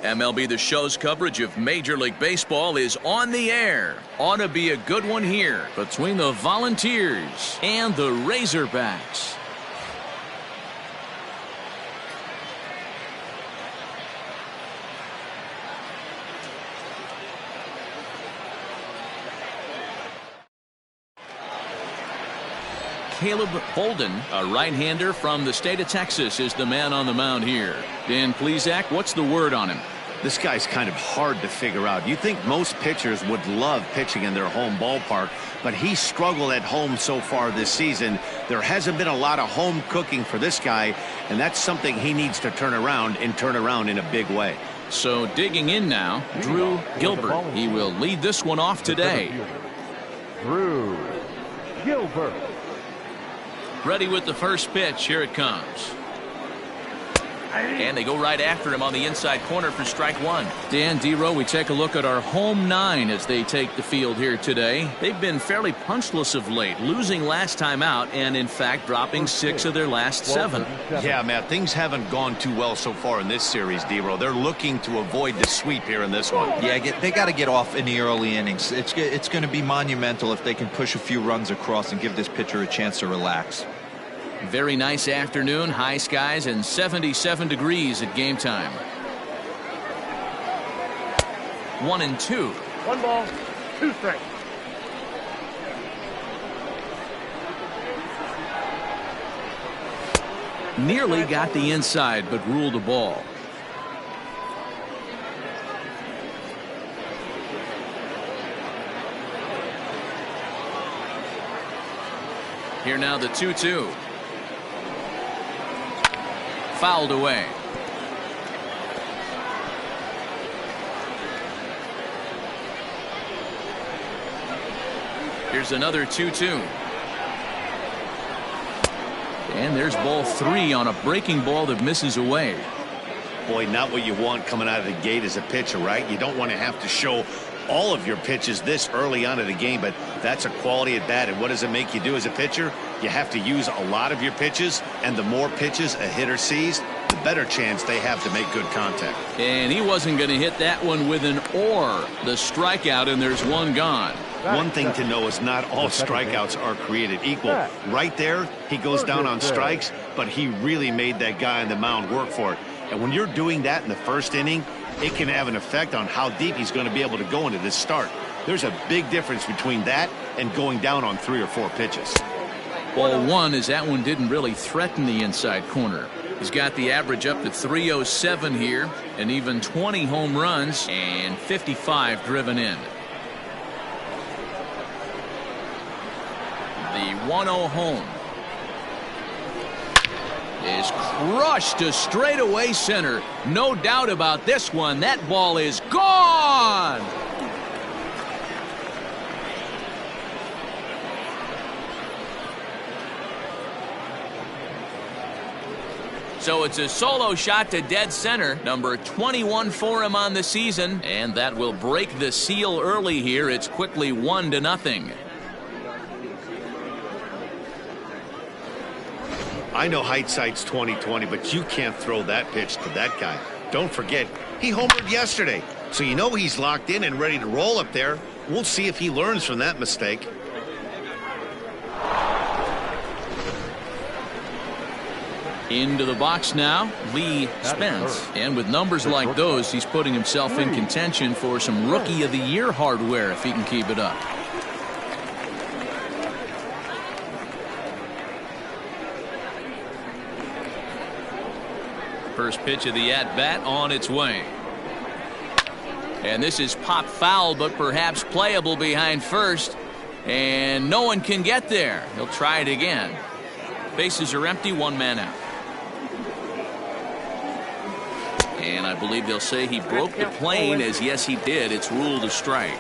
MLB The Show's coverage of Major League Baseball is on the air. Ought to be a good one here between the Volunteers and the Razorbacks. Caleb Holden, a right-hander from the state of Texas, is the man on the mound here. Dan Plesac, what's the word on him? This guy's kind of hard to figure out. You think most pitchers would love pitching in their home ballpark, but he struggled at home so far this season. There hasn't been a lot of home cooking for this guy, and that's something he needs to turn around in a big way. So digging in now, Drew Gilbert. He will lead this one off today. Drew Gilbert. Ready with the first pitch. Here it comes. And they go right after him on the inside corner for strike one. Dan Dero, we take a look at our home nine as they take the field here today. They've been fairly punchless of late, losing last time out and, in fact, dropping 6 of their last 7. Yeah, Matt, things haven't gone too well so far in this series, Dero. They're looking to avoid the sweep here in this one. Yeah, they got to get off in the early innings. It's going to be monumental if they can push a few runs across and give this pitcher a chance to relax. Very nice afternoon, high skies and 77 degrees at game time. 1-2. 1 ball, 2 strikes. Nearly got the inside, but ruled a ball. Here now the 2-2. Fouled away. Here's another 2-2. And there's ball 3 on a breaking ball that misses away. Boy, not what you want coming out of the gate as a pitcher, right? You don't want to have to show all of your pitches this early on in the game, but that's a quality at bat. And what does it make you do as a pitcher? You have to use a lot of your pitches, and the more pitches a hitter sees, the better chance they have to make good contact. And he wasn't going to hit that one with an or. The strikeout, and there's one gone. One thing to know is not all strikeouts are created equal. Right there, he goes down on strikes, but he really made that guy on the mound work for it. And when you're doing that in the first inning, it can have an effect on how deep he's going to be able to go into this start. There's a big difference between that and going down on 3 or 4 pitches. Ball 1 as that one didn't really threaten the inside corner. He's got the average up to 307 here, and even 20 home runs and 55 driven in. The 1-0 home is crushed to straightaway center. No doubt about this one. That ball is gone. So it's a solo shot to dead center, number 21 for him on the season, and that will break the seal early here. It's quickly 1-0. I know hindsight's 20/20, but you can't throw that pitch to that guy. Don't forget, he homered yesterday, so you know he's locked in and ready to roll up there. We'll see if he learns from that mistake. Into the box now, Lee Spence. And with numbers like those, he's putting himself in contention for some Rookie of the Year hardware if he can keep it up. First pitch of the at-bat on its way. And this is pop foul, but perhaps playable behind first. And no one can get there. He'll try it again. Bases are empty, 1 man out. And I believe they'll say he broke the plane, as yes he did. It's ruled a strike.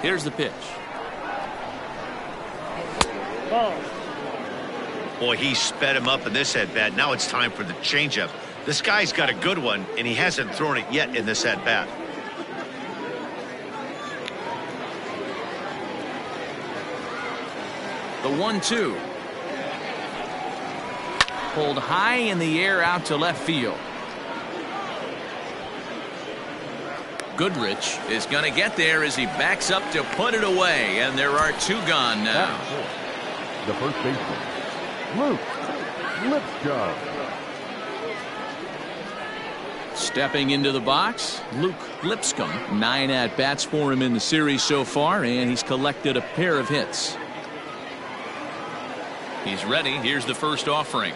Here's the pitch. Boy, he sped him up in this at-bat. Now it's time for the changeup. This guy's got a good one, and he hasn't thrown it yet in this at-bat. The 1-2. Pulled high in the air out to left field. Goodrich is going to get there as he backs up to put it away, and there are 2 gone now. The first baseman, Luke Lipscomb. Stepping into the box, Luke Lipscomb. 9 at-bats for him in the series so far, and he's collected a pair of hits. He's ready. Here's the first offering.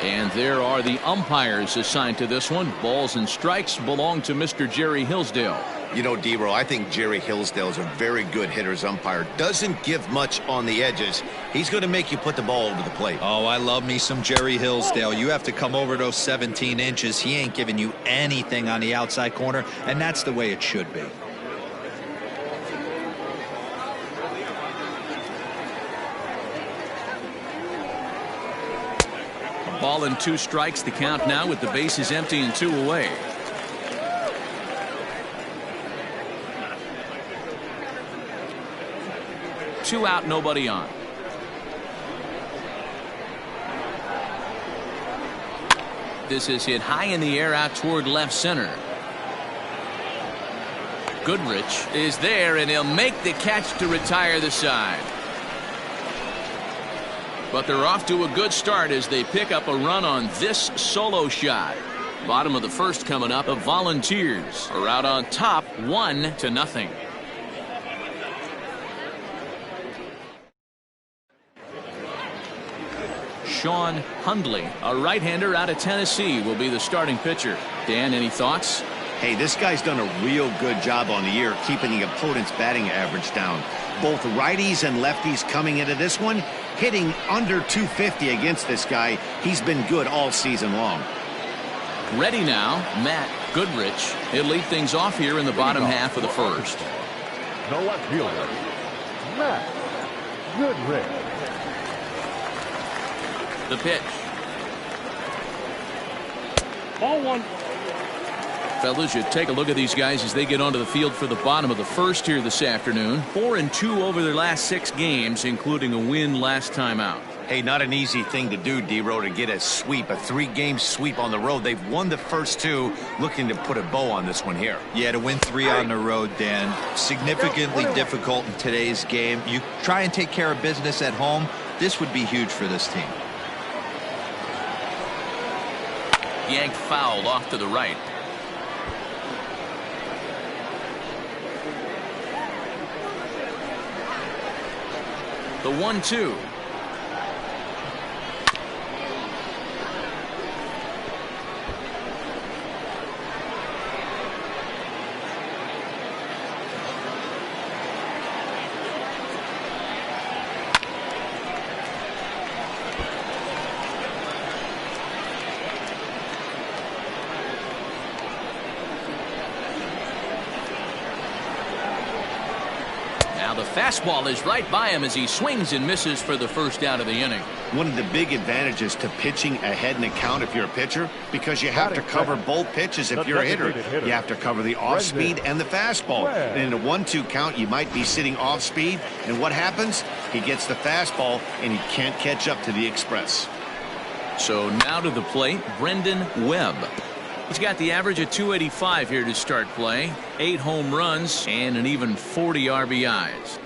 And there are the umpires assigned to this one. Balls and strikes belong to Mr. Jerry Hillsdale. You know, D-Row, I think Jerry Hillsdale is a very good hitter's umpire. Doesn't give much on the edges. He's going to make you put the ball over the plate. Oh, I love me some Jerry Hillsdale. You have to come over those 17 inches. He ain't giving you anything on the outside corner, and that's the way it should be. Ball and 2 strikes, the count now with the bases empty and 2 away. Two out, nobody on. This is hit high in the air out toward left center. Goodrich is there, and he'll make the catch to retire the side. But they're off to a good start as they pick up a run on this solo shot. Bottom of the first coming up. The Volunteers are out on top 1-0. Sean Hundley, a right-hander out of Tennessee, will be the starting pitcher. Dan, any thoughts? Hey, this guy's done a real good job on the year keeping the opponent's batting average down. Both righties and lefties coming into this one, hitting under 250 against this guy. He's been good all season long. Ready now, Matt Goodrich. He'll lead things off here in the bottom half of the first. The left fielder, Matt Goodrich. The pitch. Ball 1. Fellas, you take a look at these guys as they get onto the field for the bottom of the first here this afternoon. 4-2 over their last 6 games, including a win last time out. Hey, not an easy thing to do, D-Row, to get a sweep, a 3-game sweep on the road. They've won the first 2, looking to put a bow on this one here. Yeah, to win 3 on the road, Dan, significantly difficult in today's game. You try and take care of business at home. This would be huge for this team. Yanked foul off to the right. The 1-2. The fastball is right by him as he swings and misses for the first out of the inning. One of the big advantages to pitching ahead in the count if you're a pitcher, because you have to cover both pitches if you're a hitter. You have to cover the off speed and the fastball. And in a 1-2 count, you might be sitting off speed, and what happens? He gets the fastball and he can't catch up to the express. So now to the plate, Brendan Webb. He's got the average of 285 here to start play. 8 home runs and an even 40 RBIs.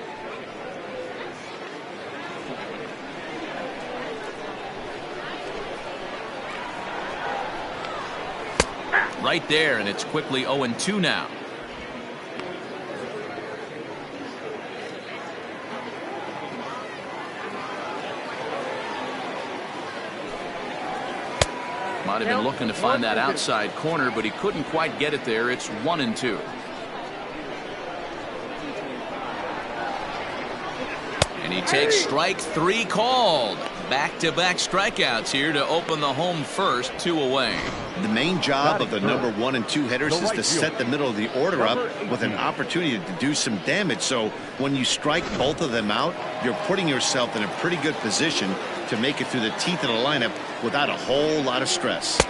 Right there, and it's quickly 0-2 now. Might have been looking to find that outside corner, but he couldn't quite get it there. It's 1-2. And he takes strike 3 called. Back-to-back strikeouts here to open the home first, 2 away. The main job of the number 1 and 2 hitters is to set the middle of the order up with an opportunity to do some damage. So when you strike both of them out, you're putting yourself in a pretty good position to make it through the teeth of the lineup without a whole lot of stress.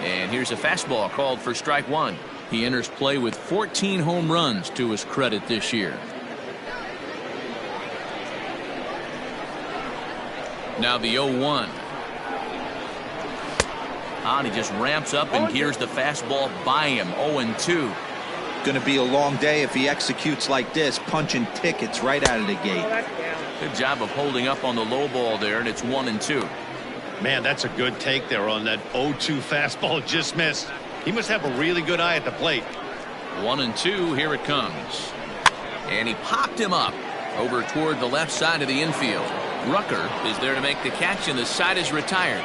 And here's a fastball called for strike 1. He enters play with 14 home runs to his credit this year. Now the 0-1. And he just ramps up and gears the fastball by him. 0-2. Going to be a long day if he executes like this, punching tickets right out of the gate. Good job of holding up on the low ball there, and it's 1-2. Man, that's a good take there on that 0-2 fastball just missed. He must have a really good eye at the plate. 1-2, here it comes. And he popped him up over toward the left side of the infield. Rucker is there to make the catch, and the side is retired.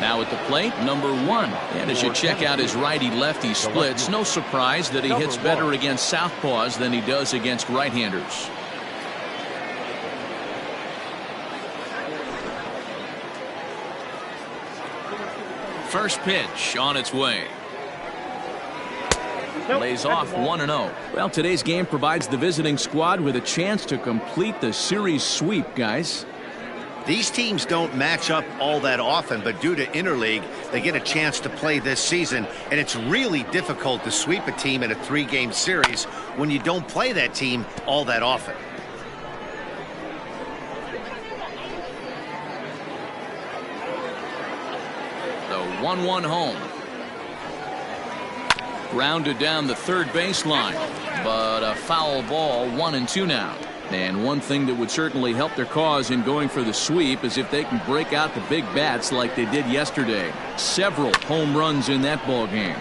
Now at the plate, number 1. And as you check out his righty-lefty splits, no surprise that he hits better against southpaws than he does against right-handers. First pitch on its way. Lays off 1-0. Well, today's game provides the visiting squad with a chance to complete the series sweep, guys. These teams don't match up all that often, but due to interleague, they get a chance to play this season, and it's really difficult to sweep a team in a 3-game series when you don't play that team all that often. The 1-1 home. Grounded down the third baseline, but a foul ball. 1-2 now. And one thing that would certainly help their cause in going for the sweep is if they can break out the big bats like they did yesterday. Several home runs in that ball game.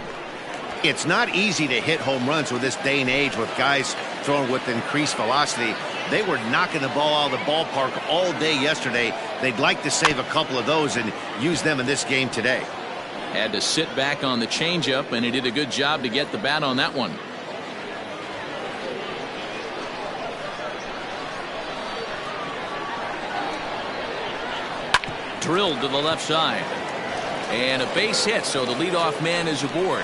It's not easy to hit home runs with this day and age with guys throwing with increased velocity. They were knocking the ball out of the ballpark all day yesterday. They'd like to save a couple of those and use them in this game today. Had to sit back on the changeup, and he did a good job to get the bat on that one. Drilled to the left side. And a base hit, so the leadoff man is aboard.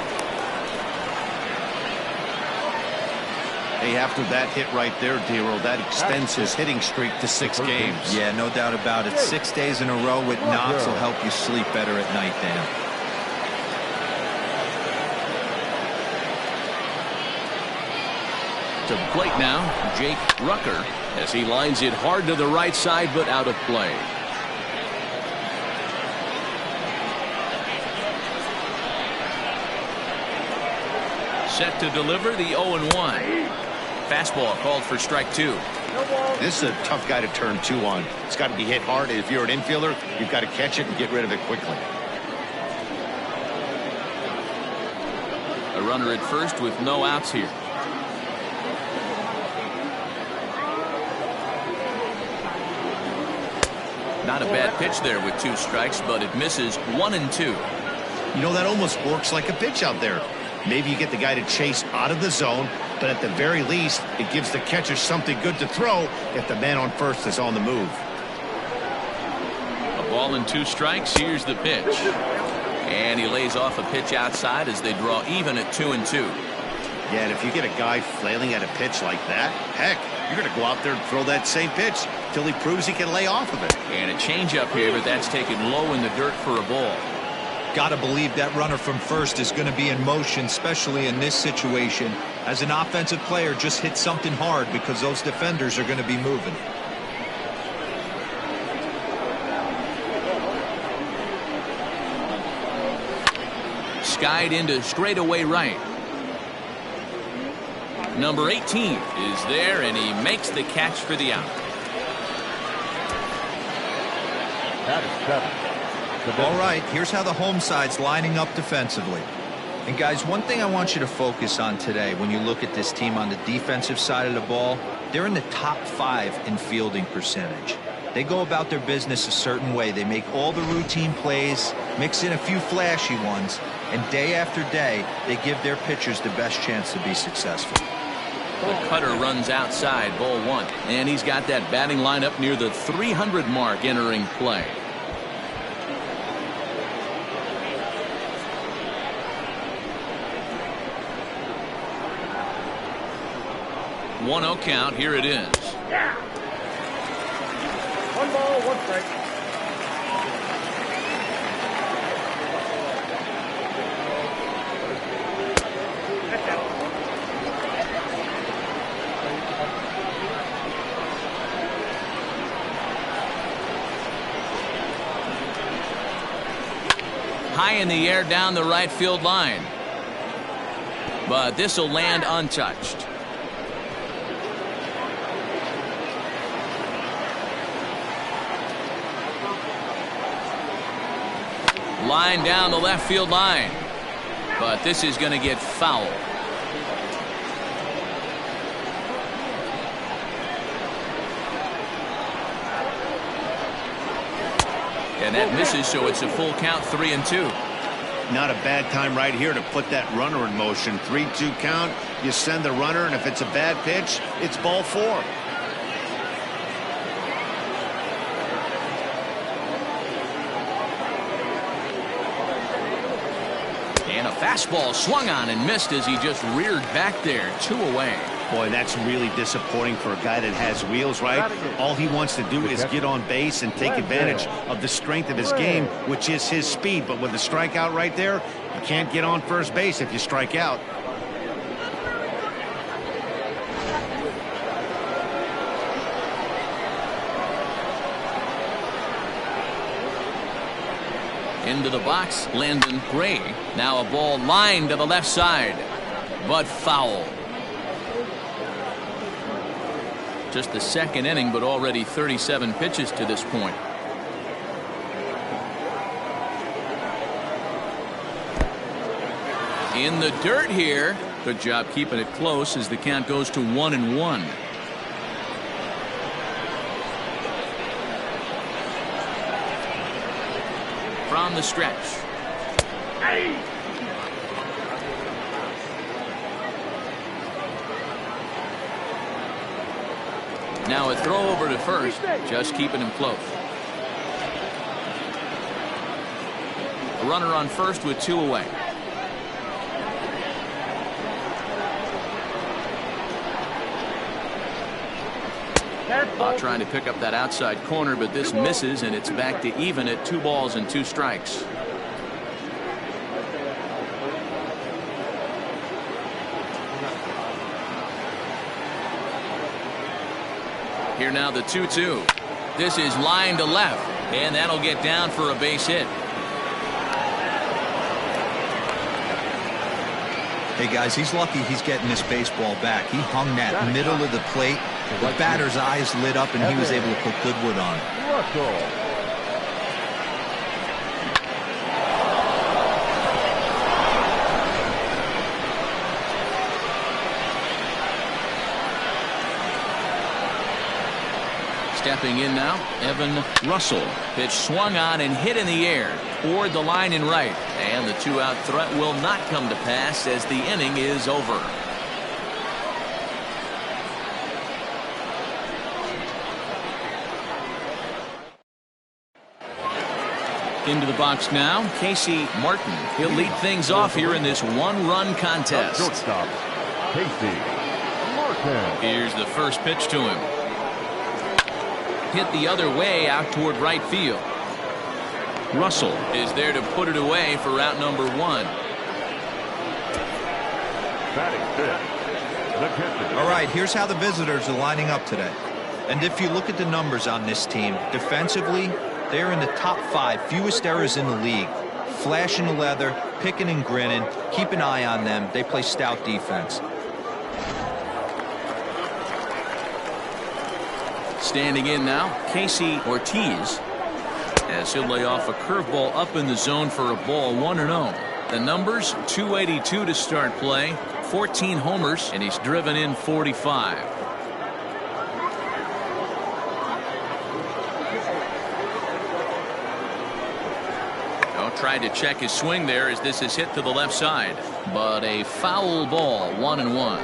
Hey, after that hit right there, Dero, that extends his hitting streak to 6 games. Yeah, no doubt about it. 6 days in a row with knocks will help you sleep better at night, Dan. To the plate now, Jake Rucker, as he lines it hard to the right side, but out of play. Set to deliver the 0-1. Fastball called for strike 2. This is a tough guy to turn 2 on. It's got to be hit hard. If you're an infielder, you've got to catch it and get rid of it quickly. A runner at first with no outs here. Not a bad pitch there with 2 strikes, but it misses. 1-2. You know, that almost works like a pitch out there. Maybe you get the guy to chase out of the zone, but at the very least, it gives the catcher something good to throw if the man on first is on the move. A ball and 2 strikes. Here's the pitch. And he lays off a pitch outside as they draw even at 2-2. Yeah, and if you get a guy flailing at a pitch like that, heck, you're going to go out there and throw that same pitch till he proves he can lay off of it. And a changeup here, but that's taken low in the dirt for a ball. Got to believe that runner from first is going to be in motion, especially in this situation. As an offensive player, just hit something hard because those defenders are going to be moving. Skied into straightaway right. Number 18 is there, and he makes the catch for the out. That is 7. All right, here's how the home side's lining up defensively. And guys, one thing I want you to focus on today when you look at this team on the defensive side of the ball, they're in the top 5 in fielding percentage. They go about their business a certain way. They make all the routine plays, mix in a few flashy ones, and day after day, they give their pitchers the best chance to be successful. The cutter runs outside, ball 1. And he's got that batting lineup near the 300 mark entering play. One 0 count. Here it is. Yeah. 1 ball, 1 strike. high in the air down the right field line. But this will land untouched. Line down the left field line. But this is going to get foul. And that misses, so it's a full count, 3-2. Not a bad time right here to put that runner in motion. 3-2 count. You send the runner, and if it's a bad pitch, it's ball 4. And a fastball swung on and missed as he just reared back there. 2 away. Boy, that's really disappointing for a guy that has wheels, right? All he wants to do is get on base and take advantage of the strength of his game, which is his speed. But with a strikeout right there, you can't get on first base if you strike out. Into the box, Landon Gray. Now a ball lined to the left side, but foul. Just the second inning, but already 37 pitches to this point. In the dirt here. Good job keeping it close as the count goes to 1-1. From the stretch. Now a throw over to first, just keeping him close. A runner on first with 2 away. Trying to pick up that outside corner, but this misses, and it's back to even at 2 balls and 2 strikes. Here now the 2-2. This is line to left, and that'll get down for a base hit. Hey guys, he's lucky he's getting this baseball back. He hung that middle of the plate. The batter's eyes lit up, and he was able to put good wood on. Stepping in now, Evan Russell. Pitch swung on and hit in the air toward the line and right. And the 2-out threat will not come to pass as the inning is over. Into the box now, Casey Martin. He'll lead things off here in this 1-run contest. Shortstop, Casey Martin. Here's the first pitch to him. Hit the other way out toward right field. Russell is there to put it away for out number 1. Batting fifth, the catcher. All right, here's how the visitors are lining up today. And if you look at the numbers on this team, defensively, they're in the top 5 fewest errors in the league. Flashing the leather, picking and grinning. Keep an eye on them. They play stout defense. Standing in now, Casey Ortiz, as he'll lay off a curveball up in the zone for a ball, 1-0. The numbers, 282 to start play, 14 homers, and he's driven in 45. Tried to check his swing there as this is hit to the left side, but a foul ball, 1-1.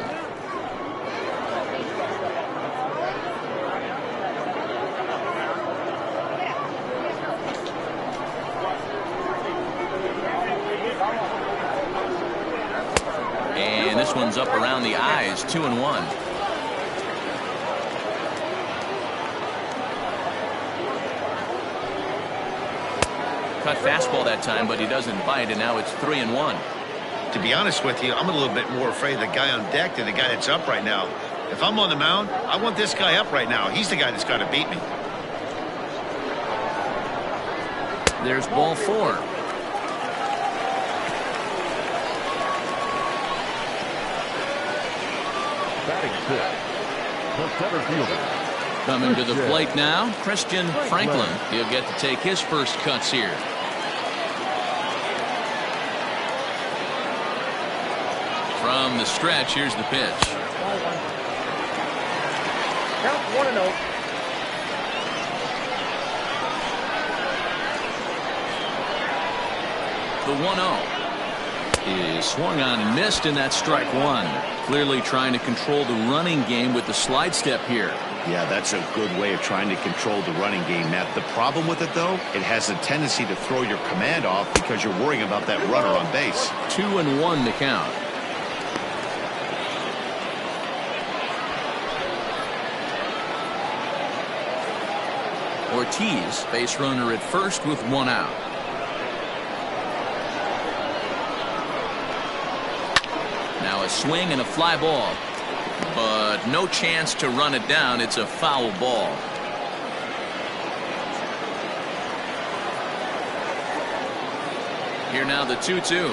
And this one's up around the eyes, 2-1. Cut fastball that time, but he doesn't bite, and now it's 3-1. To be honest with you, I'm a little bit more afraid of the guy on deck than the guy that's up right now. If I'm on the mound, I want this guy up right now. He's the guy that's got to beat me. There's ball 4. Batting six, the center fielder. Coming to the plate now, Christian Franklin. He'll get to take his first cuts here. From the stretch, here's the pitch. Count 1-0. The 1-0 is swung on and missed, and that's strike one. Clearly trying to control the running game with the slide step here. Yeah, that's a good way of trying to control the running game, Matt. The problem with it, though, it has a tendency to throw your command off because you're worrying about that runner on base. 2-1 to count. Ortiz, base runner at first with one out. Now a swing and a fly ball, but no chance to run it down. It's a foul ball. Here now the 2-2.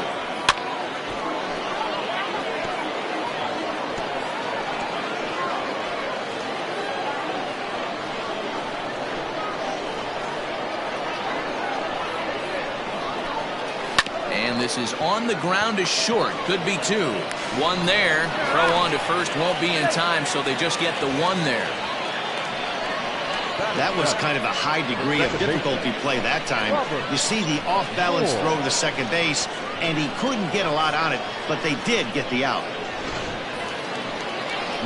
And this is on the ground to short. Could be two. One there. Throw on to first won't be in time, so they just get the one there. That was kind of a high degree of difficulty play that time. You see the off-balance throw to second base, and he couldn't get a lot on it, but they did get the out.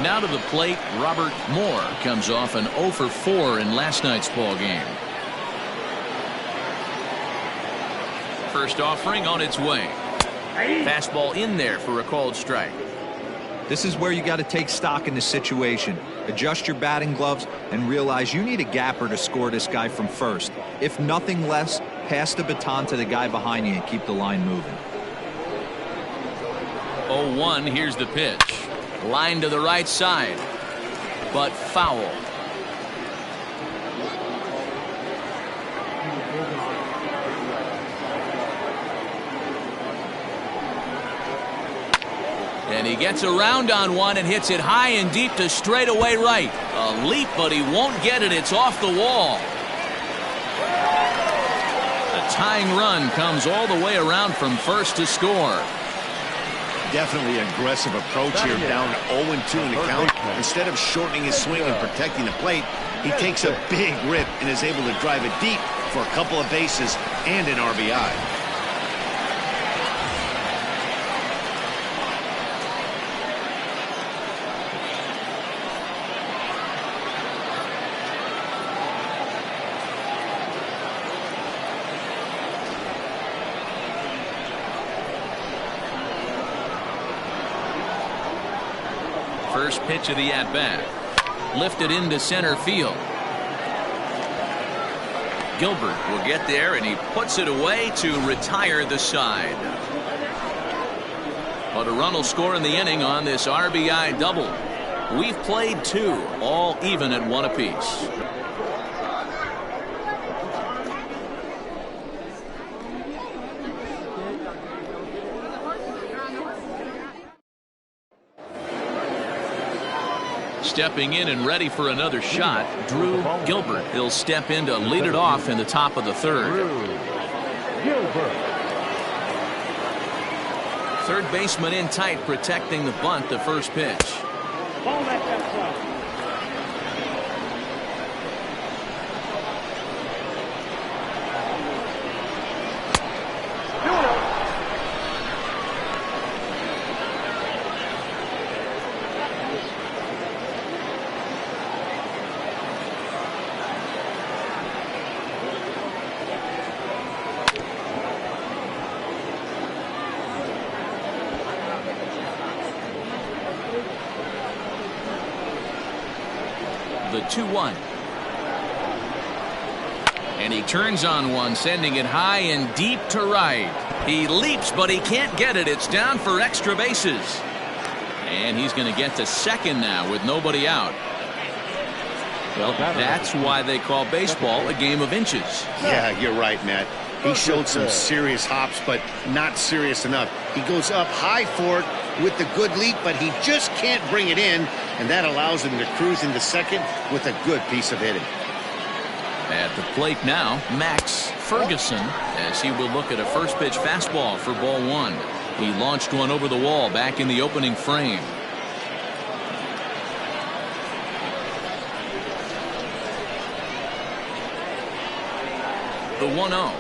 Now to the plate, Robert Moore comes off an 0 for 4 in last night's ball game. First offering on its way. Fastball in there for a called strike. This is where you got to take stock in the situation. Adjust your batting gloves and realize you need a gapper to score this guy from first. If nothing less, pass the baton to the guy behind you and keep the line moving. 0-1, here's the pitch. Line to the right side, but foul. And he gets around on one and hits it high and deep to straightaway right. A leap, but he won't get it. It's off the wall. The tying run comes all the way around from first to score. Definitely aggressive approach here, down 0-2 in the count. Instead of shortening his swing and protecting the plate, he takes a big rip and is able to drive it deep for a couple of bases and an RBI. First pitch of the at-bat. Lifted into center field. Gilbert will get there, and he puts it away to retire the side. But a run will score in the inning on this RBI double. We've played two, all even at one apiece. Stepping in and ready for another shot, Drew Gilbert. He'll step in to lead it off in the top of the third. Third baseman in tight, protecting the bunt, the first pitch. The 2-1. And he turns on one, sending it high and deep to right. He leaps, but he can't get it. It's down for extra bases. And he's going to get to second now with nobody out. Well, that's why they call baseball a game of inches. Yeah, you're right, Matt. He showed some serious hops, but not serious enough. He goes up high for it, with the good lead, but he just can't bring it in, and that allows him to cruise into second with a good piece of hitting. At the plate now, Max Ferguson, as he will look at a first pitch fastball for ball one. He launched one over the wall back in the opening frame. The 1-0.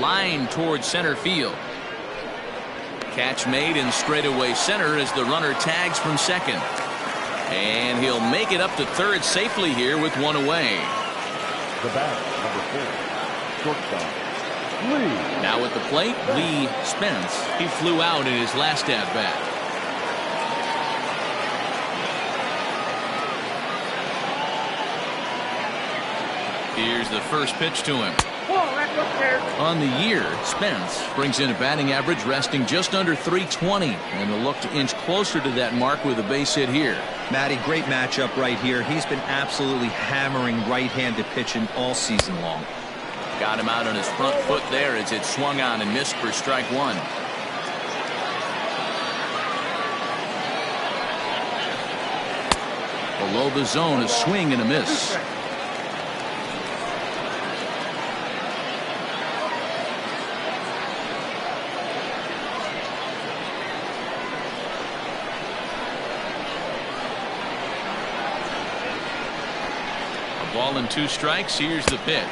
Line towards center field. Catch made in straightaway center as the runner tags from second. And he'll make it up to third safely here with one away. The bat, number 4, shortstop, Lee. Now at the plate, Lee Spence. He flew out in his last at-bat. Here's the first pitch to him. On the year, Spence brings in a batting average resting just under .320, and will look to inch closer to that mark with a base hit here. Matty, great matchup right here. He's been absolutely hammering right-handed pitching all season long. Got him out on his front foot there as it swung on and missed for strike one. Below the zone, a swing and a miss. Ball and 2 strikes. Here's the pitch.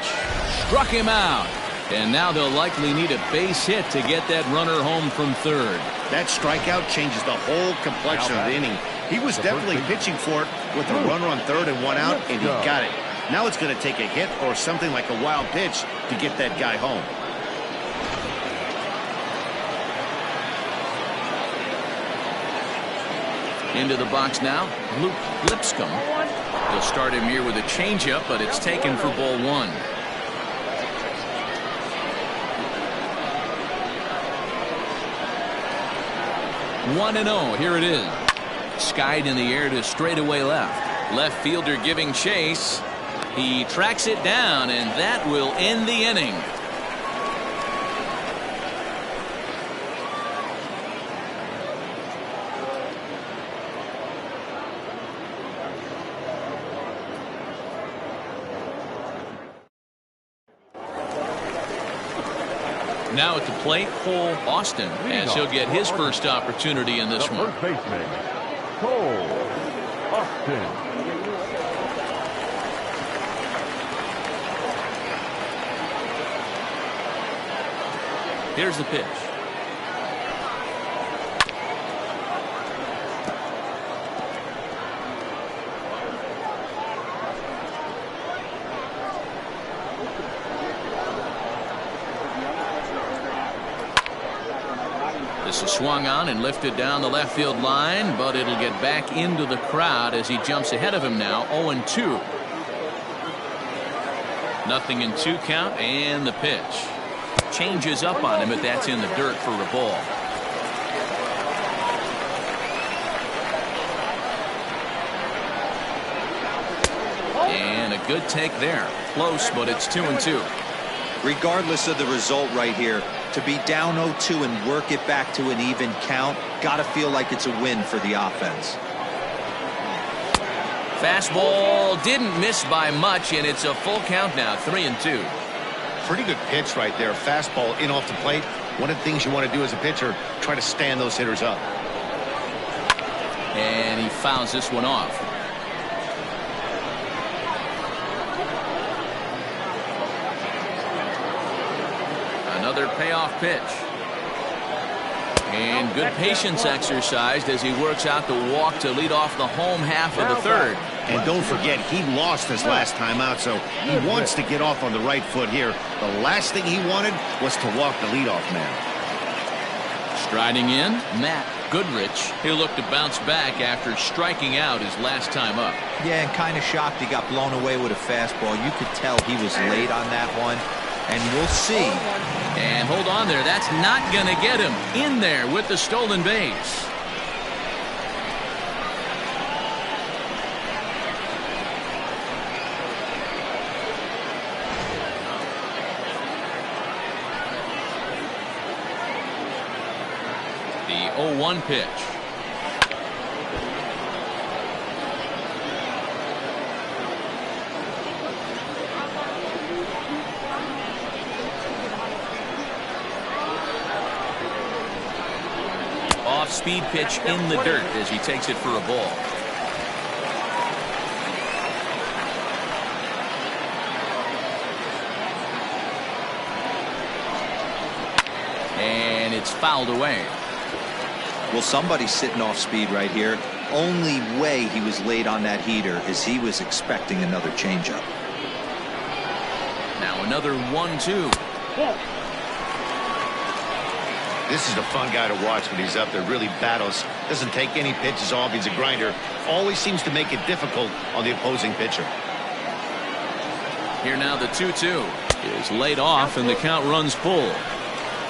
Struck him out. And now they'll likely need a base hit to get that runner home from third. That strikeout changes the whole complexion of the inning. He was definitely pitching for it with a runner on third and 1 out, and he got it. Now it's going to take a hit or something like a wild pitch to get that guy home. Into the box now, Luke Lipscomb. He'll start him here with a changeup, but it's taken for ball one. One and 0. Here it is. Skied in the air to straightaway left. Left fielder giving chase. He tracks it down, and that will end the inning. Now at the plate, Cole Austin, as he'll get his first opportunity in this one. First baseman, Cole Austin. Here's the pitch. This is swung on and lifted down the left field line, but it'll get back into the crowd as he jumps ahead of him now. 0-2. 0-2 count, and the pitch. Changes up on him, but that's in the dirt for a ball. And a good take there. Close, but it's 2-2. Regardless of the result right here, to be down 0-2 and work it back to an even count, gotta feel like it's a win for the offense. Fastball didn't miss by much, and it's a full count now. 3-2. Pretty good pitch right there. Fastball in off the plate. One of the things you want to do as a pitcher, try to stand those hitters up. And he fouls this one off. Another payoff pitch. And good patience exercised as he works out the walk to lead off the home half of the third. And don't forget, he lost his last time out, so he wants to get off on the right foot here. The last thing he wanted was to walk the leadoff man. Striding in, Matt Goodrich. He'll look to bounce back after striking out his last time up. Yeah, and kind of shocked he got blown away with a fastball. You could tell he was late on that one. And we'll see. And hold on there. That's not going to get him in there with the stolen base. The 0-1 1 pitch. Off-speed pitch in the dirt as he takes it for a ball. And it's fouled away. Well, somebody's sitting off speed right here. Only way he was late on that heater is he was expecting another changeup. Now another 1-2. This is a fun guy to watch when he's up there. Really battles. Doesn't take any pitches off. He's a grinder. Always seems to make it difficult on the opposing pitcher. Here now the 2-2 is laid off and the count runs full.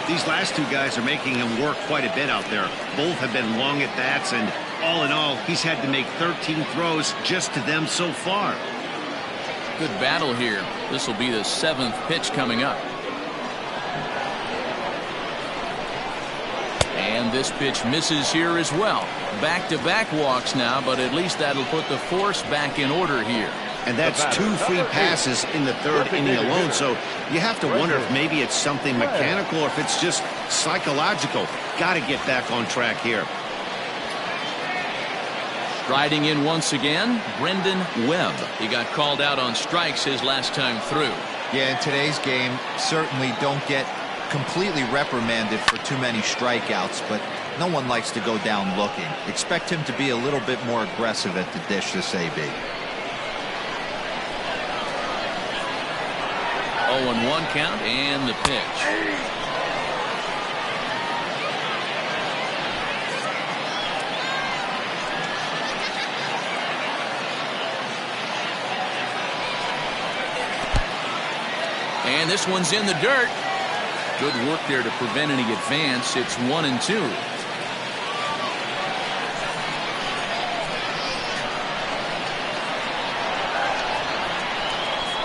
These last two guys are making him work quite a bit out there. Both have been long at bats, and all in all, he's had to make 13 throws just to them so far. Good battle here. This will be the 7th pitch coming up. And this pitch misses here as well. Back-to-back walks now, but at least that'll put the force back in order here. And that's 2 free passes in the 3rd inning alone, so you have to wonder if maybe it's something mechanical or if it's just psychological. Got to get back on track here. Striding in once again, Brendan Webb. He got called out on strikes his last time through. Yeah, in today's game, certainly don't get completely reprimanded for too many strikeouts, but no one likes to go down looking. Expect him to be a little bit more aggressive at the dish this AB. 0-1 count and the pitch. And this one's in the dirt. Good work there to prevent any advance. It's 1-2.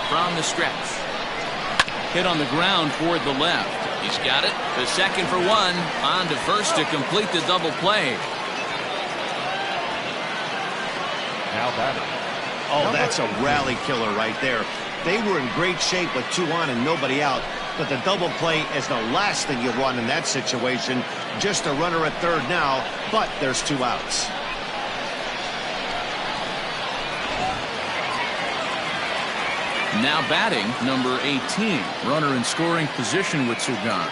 From the stretch. Hit on the ground toward the left. He's got it. The second for 1. On to first to complete the double play. Now batting. Oh, that's a rally killer right there. They were in great shape with 2 on and nobody out. But the double play is the last thing you want in that situation. Just a runner at 3rd now, but there's 2 outs. Now batting, number 18. Runner in scoring position with 2 gone.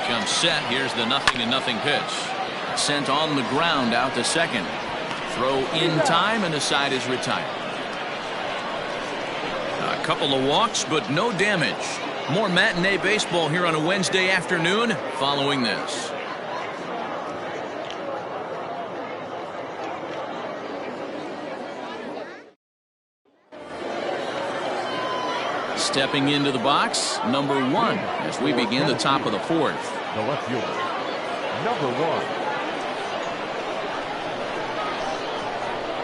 Comes set. Here's the 0-0 pitch. Sent on the ground out to second. Throw in time and the side is retired. A couple of walks, but no damage. More matinee baseball here on a Wednesday afternoon following this. Stepping into the box, number 1, as we begin the top of the 4th. The left fielder, number 1.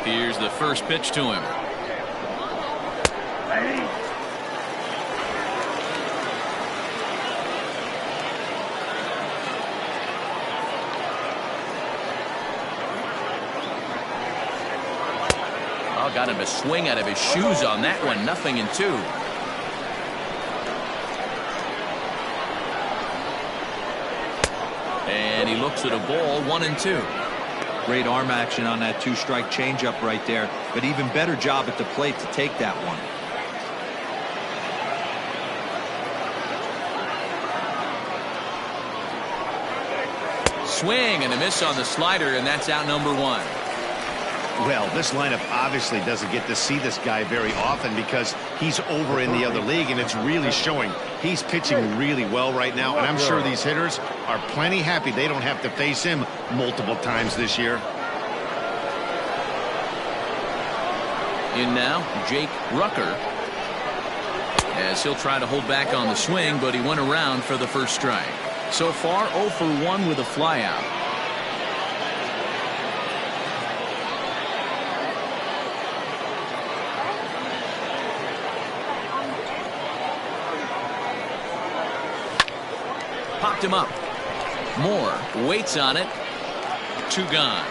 Here's the first pitch to him. Oh, got him a swing out of his shoes on that one. 0-2. And he looks at a ball. 1-2. Great arm action on that 2-strike changeup right there, but even better job at the plate to take that one. Swing and a miss on the slider, and that's out number 1. Well, this lineup obviously doesn't get to see this guy very often because he's over in the other league, and it's really showing. He's pitching really well right now, and I'm sure these hitters are plenty happy they don't have to face him multiple times this year. In now, Jake Rucker. As he'll try to hold back on the swing, but he went around for the first strike. So far, 0 for 1 with a flyout. Popped him up. Moore waits on it. 2 gone.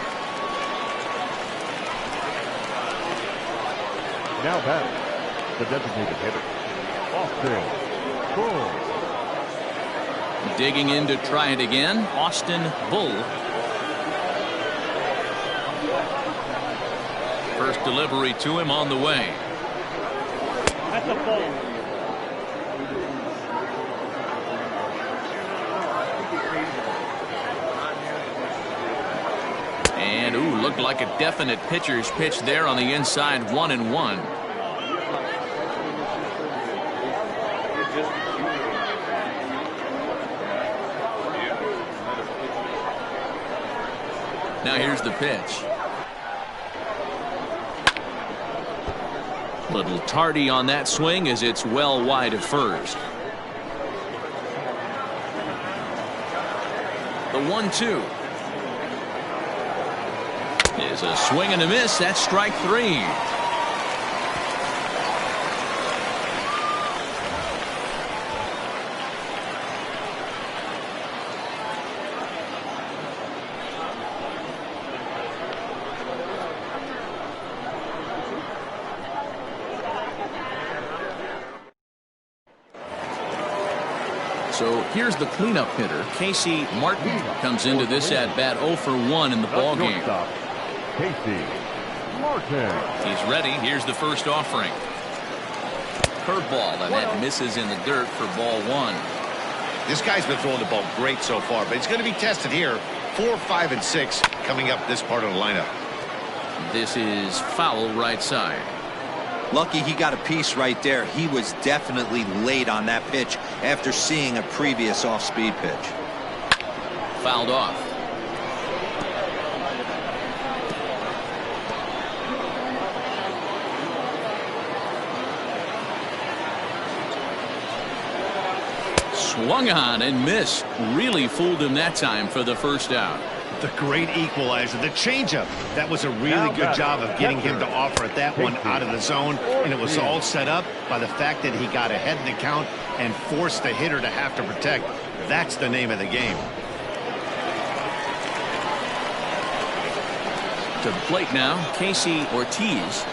Now batting, the designated hitter, Austin Bull. Digging in to try it again, Austin Bull. First delivery to him on the way. That's a ball. And looked like a definite pitcher's pitch there on the inside. 1-1. Now here's the pitch. Little tardy on that swing as it's well wide of first. The 1-2 is a swing and a miss. That's strike 3. So here's the cleanup hitter. Casey Martin comes into this at bat 0 for 1 in the ball game. Casey Martin. He's ready. Here's the first offering. Curveball, and that misses in the dirt for ball 1. This guy's been throwing the ball great so far, but it's going to be tested here. 4, 5, and 6 coming up this part of the lineup. This is foul right side. Lucky he got a piece right there. He was definitely late on that pitch after seeing a previous off-speed pitch. Fouled off. Swung on and missed. Really fooled him that time for the first out. The great equalizer, the changeup. That was a really good job of getting him to offer at that one out of the zone, and it was all set up by the fact that he got ahead in the count and forced the hitter to have to protect. That's the name of the game. To the plate now, Casey Ortiz.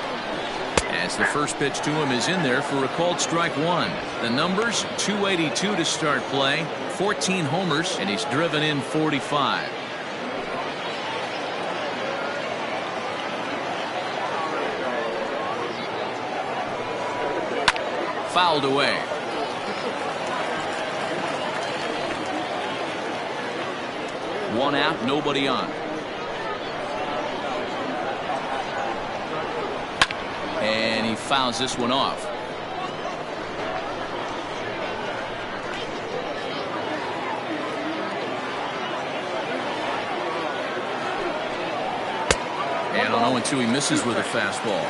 As the first pitch to him is in there for a called strike 1. The numbers, 282 to start play, 14 homers, and he's driven in 45. Fouled away. One out, nobody on. And he fouls this one off. And on 0-2, he misses with a fastball.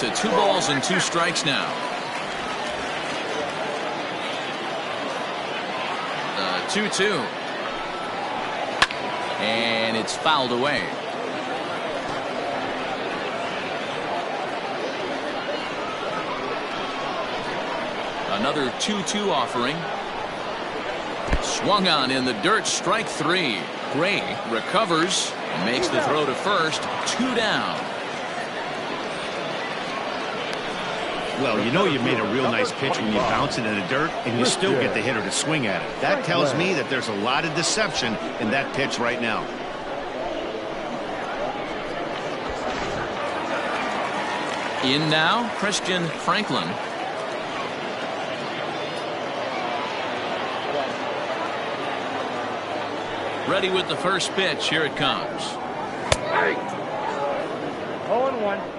To 2 balls and 2 strikes now. The 2-2. And it's fouled away. Another 2-2 offering. Swung on in the dirt, strike 3. Gray recovers and makes the throw to first. 2 down. Well, you know you made a real nice pitch when you bounce it in the dirt and you still get the hitter to swing at it. That tells me that there's a lot of deception in that pitch right now. In now, Christian Franklin. Ready with the first pitch. Here it comes. 0-1.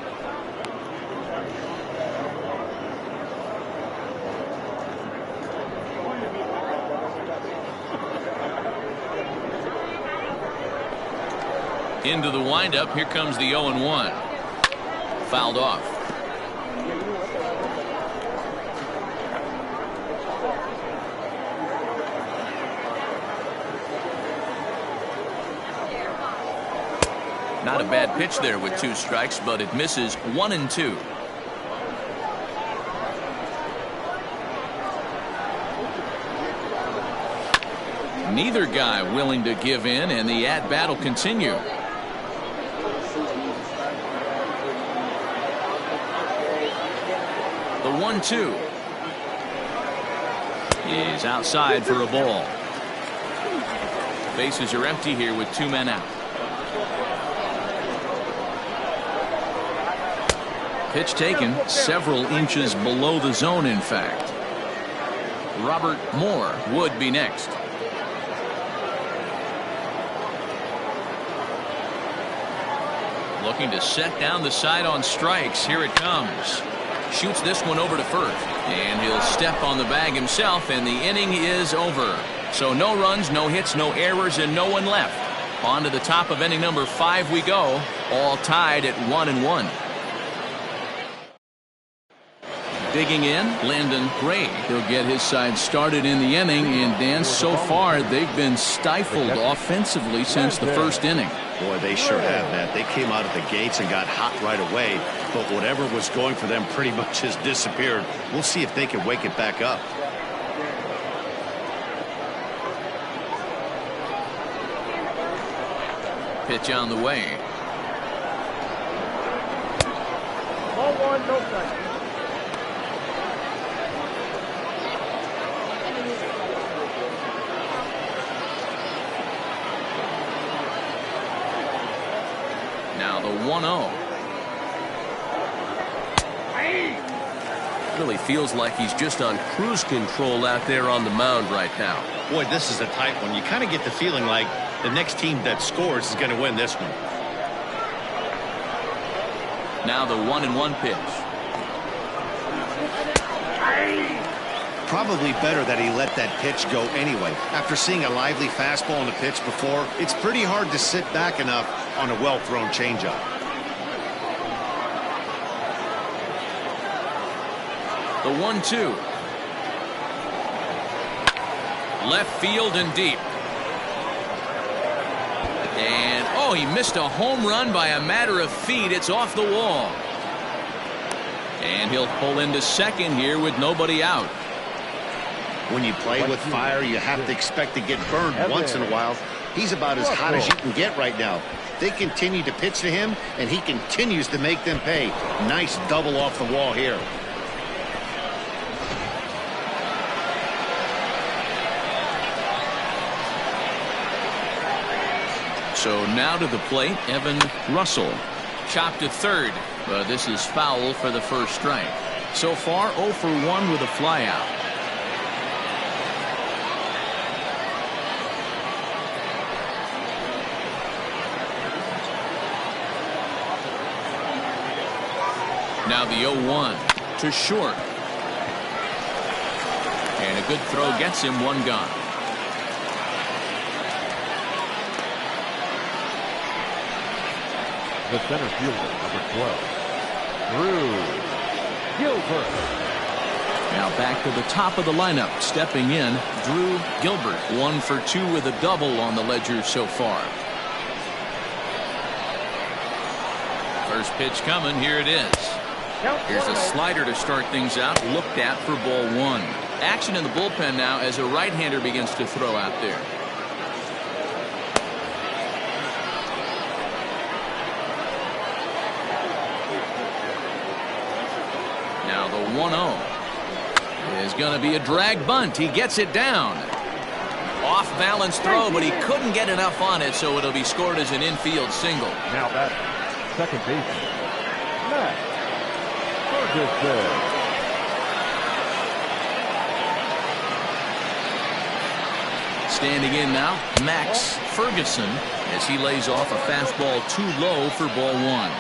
Into the windup. Here comes the 0-1. Fouled off. Not a bad pitch there with 2 strikes, but it misses 1 and 2. Neither guy willing to give in, and the at-bat will continue. The 1-2. He's outside for a ball. Bases are empty here with 2 men out. Pitch taken several inches below the zone, in fact. Robert Moore would be next. Looking to set down the side on strikes. Here it comes. Shoots this one over to first. And he'll step on the bag himself, and the inning is over. So no runs, no hits, no errors, and no one left. On to the top of inning number 5 we go. All tied at 1-1. Digging in, Landon Gray. He'll get his side started in the inning. And Dan, so far they've been stifled offensively since the first inning. Boy, they sure have, Matt. They came out of the gates and got hot right away, but whatever was going for them pretty much has disappeared. We'll see if they can wake it back up. Pitch on the way. Ball 1, no strike. Now the 1-0. Really feels like he's just on cruise control out there on the mound right now. Boy, this is a tight one. You kind of get the feeling like the next team that scores is going to win this one. Now the 1-1 pitch. Probably better that he let that pitch go anyway. After seeing a lively fastball on the pitch before, it's pretty hard to sit back enough on a well-thrown changeup. The 1-2. Left field and deep. And, oh, he missed a home run by a matter of feet. It's off the wall. And he'll pull into second here with nobody out. When you play with fire, you have to expect to get burned once in a while. He's about as hot as you can get right now. They continue to pitch to him, and he continues to make them pay. Nice double off the wall here. So now to the plate, Evan Russell. Chopped to third, but this is foul for the first strike. So far, 0 for 1 with a flyout. Now the 0-1 to short. And a good throw gets him 1 gone. The center fielder, number 12, Drew Gilbert. Now back to the top of the lineup. Stepping in, Drew Gilbert. 1 for 2 with a double on the ledger so far. First pitch coming. Here it is. Here's a slider to start things out. Looked at for ball 1. Action in the bullpen now as a right-hander begins to throw out there. Now the 1-0 is going to be a drag bunt. He gets it down. Off balance throw, but he couldn't get enough on it, so it'll be scored as an infield single. Now that second baseman, Matt Ferguson. Standing in now, Max Ferguson, as he lays off a fastball too low for ball 1.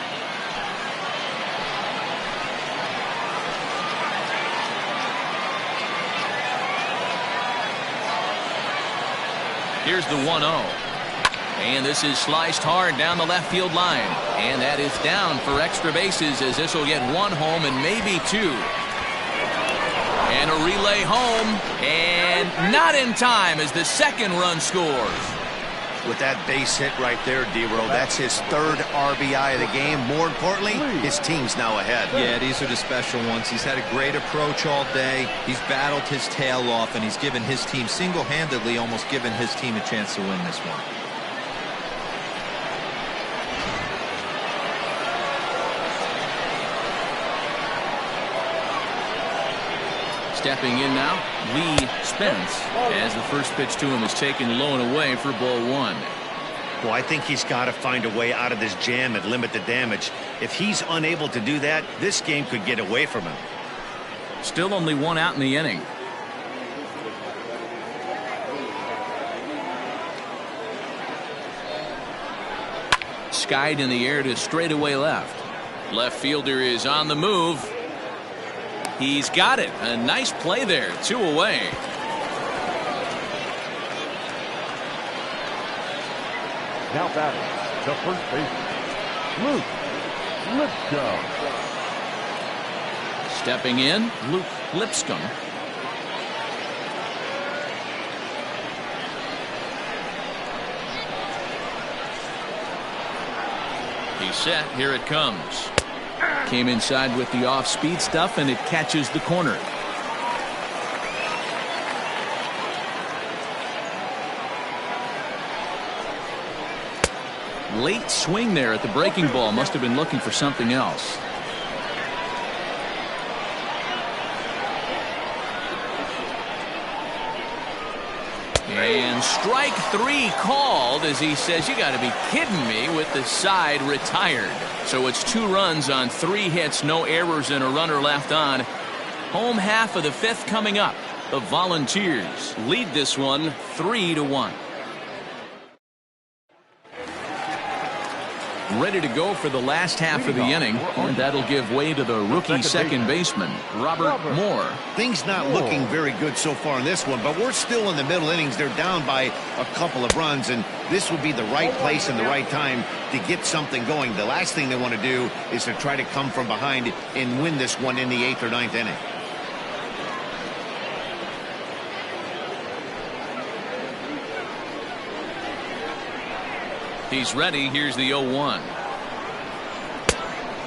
Here's the 1-0. And this is sliced hard down the left field line. And that is down for extra bases, as this will get 1 home and maybe 2. And a relay home, and not in time as the second run scores. With that base hit right there, D-Row, that's his third RBI of the game. More importantly, his team's now ahead. Yeah, these are the special ones. He's had a great approach all day. He's battled his tail off, and he's given his team single-handedly, almost given his team a chance to win this one. Stepping in now, Lee Spence, as the first pitch to him is taken low and away for ball one. Well, I think he's got to find a way out of this jam and limit the damage. If he's unable to do that, this game could get away from him. Still only one out in the inning. Skied in the air to straightaway left. Left fielder is on the move. He's got it. A nice play there. 2 away. Now batting, the first baseman, Luke Lipscomb. Stepping in, Luke Lipscomb. He's set. Here it comes. Came inside with the off-speed stuff, and it catches the corner. Late swing there at the breaking ball. Must have been looking for something else. And strike 3 called as he says, you got to be kidding me, with the side retired. So it's 2 runs on 3 hits, no errors, and a runner left on. Home half of the 5th coming up. The Volunteers lead this one 3-1. Ready to go for the last half of the inning, and that'll give way to the rookie second baseman, Robert Moore. Things not looking very good so far in this one, but we're still in the middle innings. They're down by a couple of runs, and this would be the right place and the right time to get something going. The last thing they want to do is to try to come from behind and win this one in the 8th or 9th inning. He's ready. Here's the 0-1.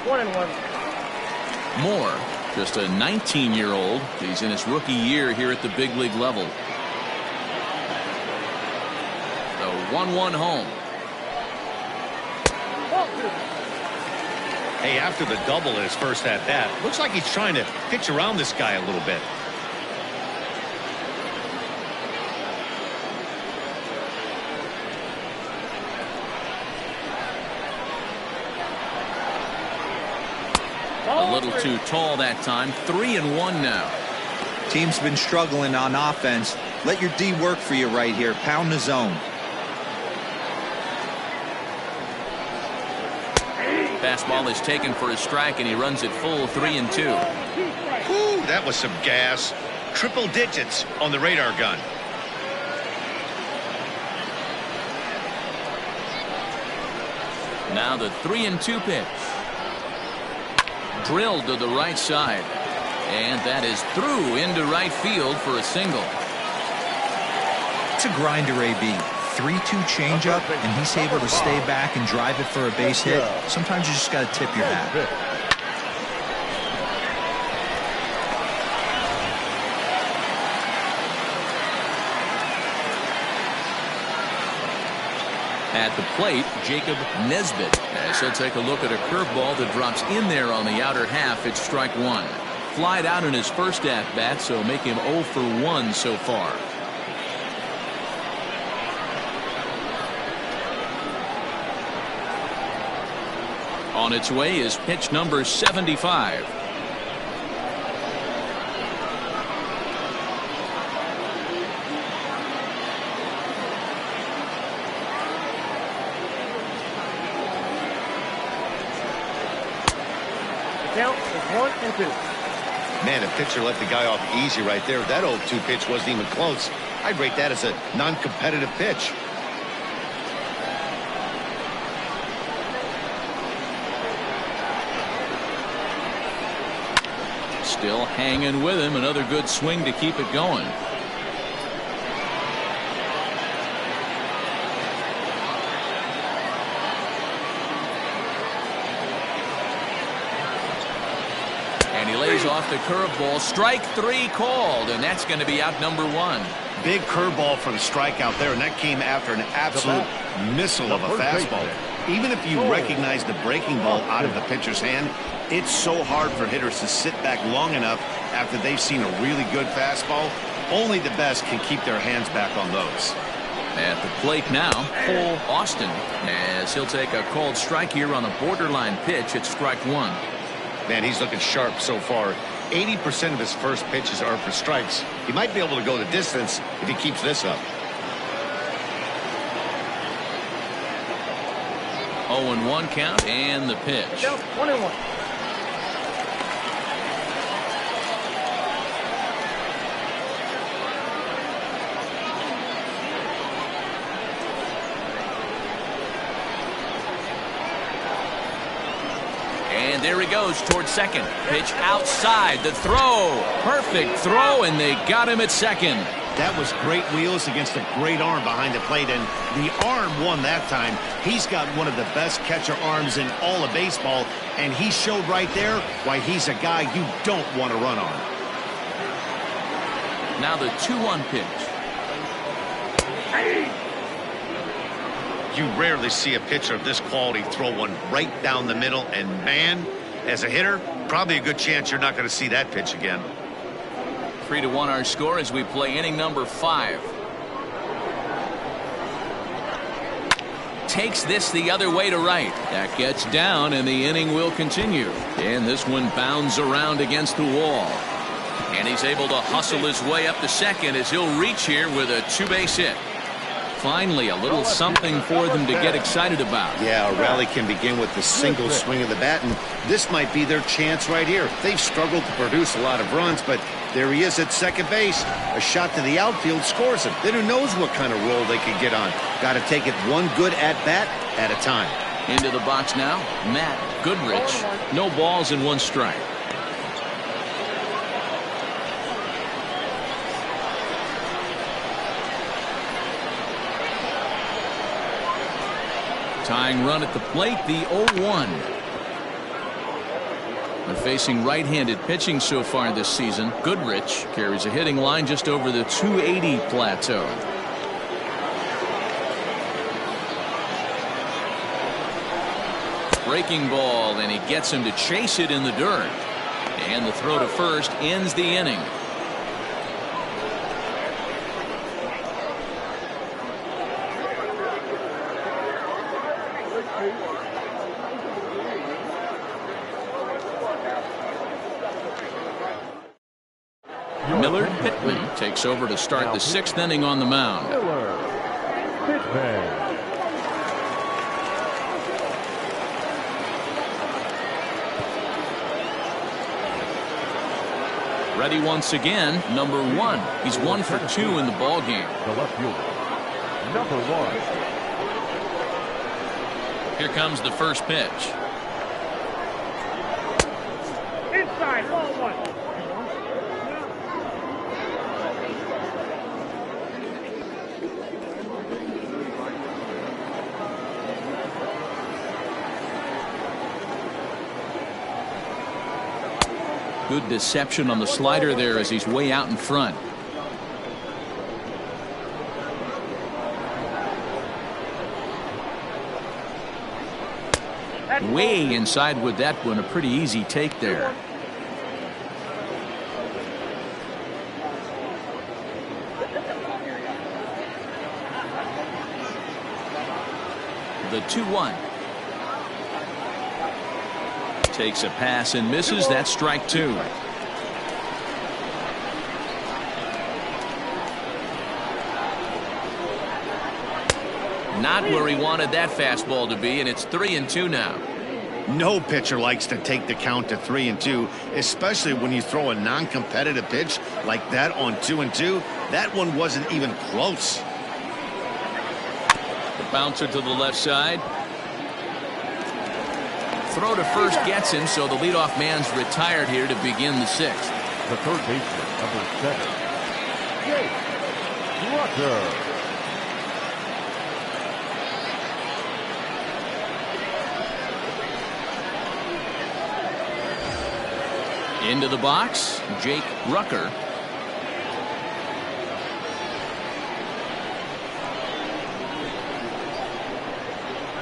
1-1. Moore, just a 19-year-old. He's in his rookie year here at the big league level. The 1-1 home. Hey, after the double in his first at-bat, looks like he's trying to pitch around this guy a little bit. A little too tall that time. 3-1 now. Team's been struggling on offense. Let your D work for you right here. Pound the zone. Fastball is taken for a strike, and he runs it full 3-2. Whew, that was some gas. Triple digits on the radar gun. Now the 3-2 pitch. Drilled to the right side, and that is through into right field for a single. It's a grinder, AB. 3-2 changeup, and he's able to stay back and drive it for a base hit. Sometimes you just got to tip your hat. At the plate, Jacob Nesbitt, as he'll take a look at a curveball that drops in there on the outer half. It's strike 1. Flied out in his first at-bat, so make him 0 for 1 so far. On its way is pitch number 75. Count is 1-2. Man, the pitcher let the guy off easy right there. That 0-2 pitch wasn't even close. I'd rate that as a non-competitive pitch. Still hanging with him. Another good swing to keep it going. he lays off the curveball. Strike 3 called, and that's going to be out number 1. Big curveball for the strikeout there, and that came after an absolute missile of a fastball. Even if you recognize the breaking ball out of the pitcher's hand, it's so hard for hitters to sit back long enough after they've seen a really good fastball. Only the best can keep their hands back on those. At the plate now, Cole Austin, as he'll take a called strike here on a borderline pitch at strike 1. Man, he's looking sharp so far. 80% of his first pitches are for strikes. He might be able to go the distance if he keeps this up. 0-1 count and the pitch. 1-1. And there he goes towards second. Pitch outside. The throw. Perfect throw, and they got him at second. That was great wheels against a great arm behind the plate, and the arm won that time. He's got one of the best catcher arms in all of baseball, and he showed right there why he's a guy you don't want to run on. Now the 2-1 pitch. You rarely see a pitcher of this quality throw one right down the middle, and man, as a hitter, probably a good chance you're not going to see that pitch again. 3-1 our score as we play inning number 5. Takes this the other way to right. That gets down, and the inning will continue. And this one bounds around against the wall. And he's able to hustle his way up to second as he'll reach here with a 2-base hit. Finally, a little something for them to get excited about. Yeah, a rally can begin with the single swing of the bat, and this might be their chance right here. They've struggled to produce a lot of runs, but there he is at second base. A shot to the outfield scores him. Then who knows what kind of roll they can get on. Got to take it one good at-bat at a time. Into the box now, Matt Goodrich. No balls and 1 strike. Tying run at the plate, the 0-1. They're facing right-handed pitching so far this season. Goodrich carries a hitting line just over the 280 plateau. Breaking ball, and he gets him to chase it in the dirt. And the throw to first ends the inning. Millard Pittman takes over to start the 6th inning on the mound. Millard Pittman. Ready once again, number 1. He's 1 for 2 in the ball game. The left fielder, number 1. Here comes the first pitch. Inside, ball 1. Good deception on the slider there as he's way out in front. Way inside with that one. A pretty easy take there. The 2-1. Takes a pass and misses. That's strike 2. Not where he wanted that fastball to be, and it's 3-2 now. No pitcher likes to take the count to 3-2, especially when you throw a non-competitive pitch like that on 2-2. That one wasn't even close. The bouncer to the left side. Throw to first gets him, so the leadoff man's retired here to begin the 6th. The third baseman, number 7, Jake Rucker. Into the box, Jake Rucker.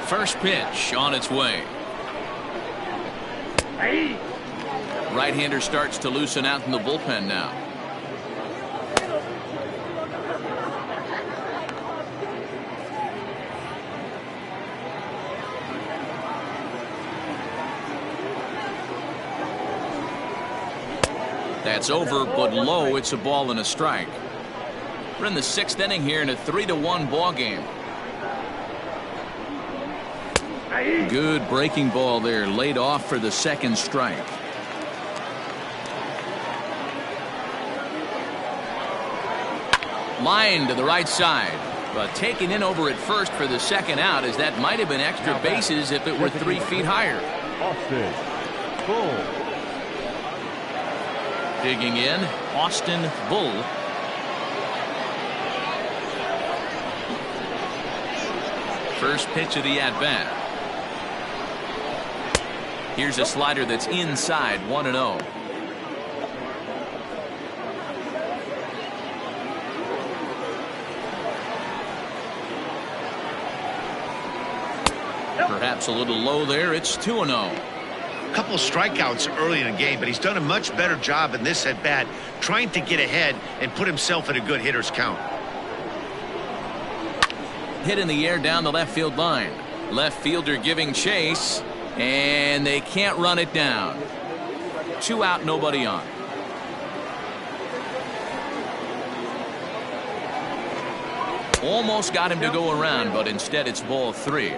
First pitch on its way. Right-hander starts to loosen out in the bullpen now. That's over, but low. It's a ball and a strike. We're in the 6th inning here in a 3-1 ball game. Good breaking ball there, laid off for the second strike. Line to the right side, but taken in over at first for the second out, as that might have been extra bases if it were 3 feet higher. Austin Bull. Digging in, Austin Bull. First pitch of the at-bat. Here's a slider that's inside, 1-0. Perhaps a little low there. It's 2-0. Couple strikeouts early in the game, but he's done a much better job in this at bat trying to get ahead and put himself in a good hitter's count. Hit in the air down the left field line. Left fielder giving chase, and they can't run it down. 2 out, nobody on. Almost got him to go around, but instead it's ball 3.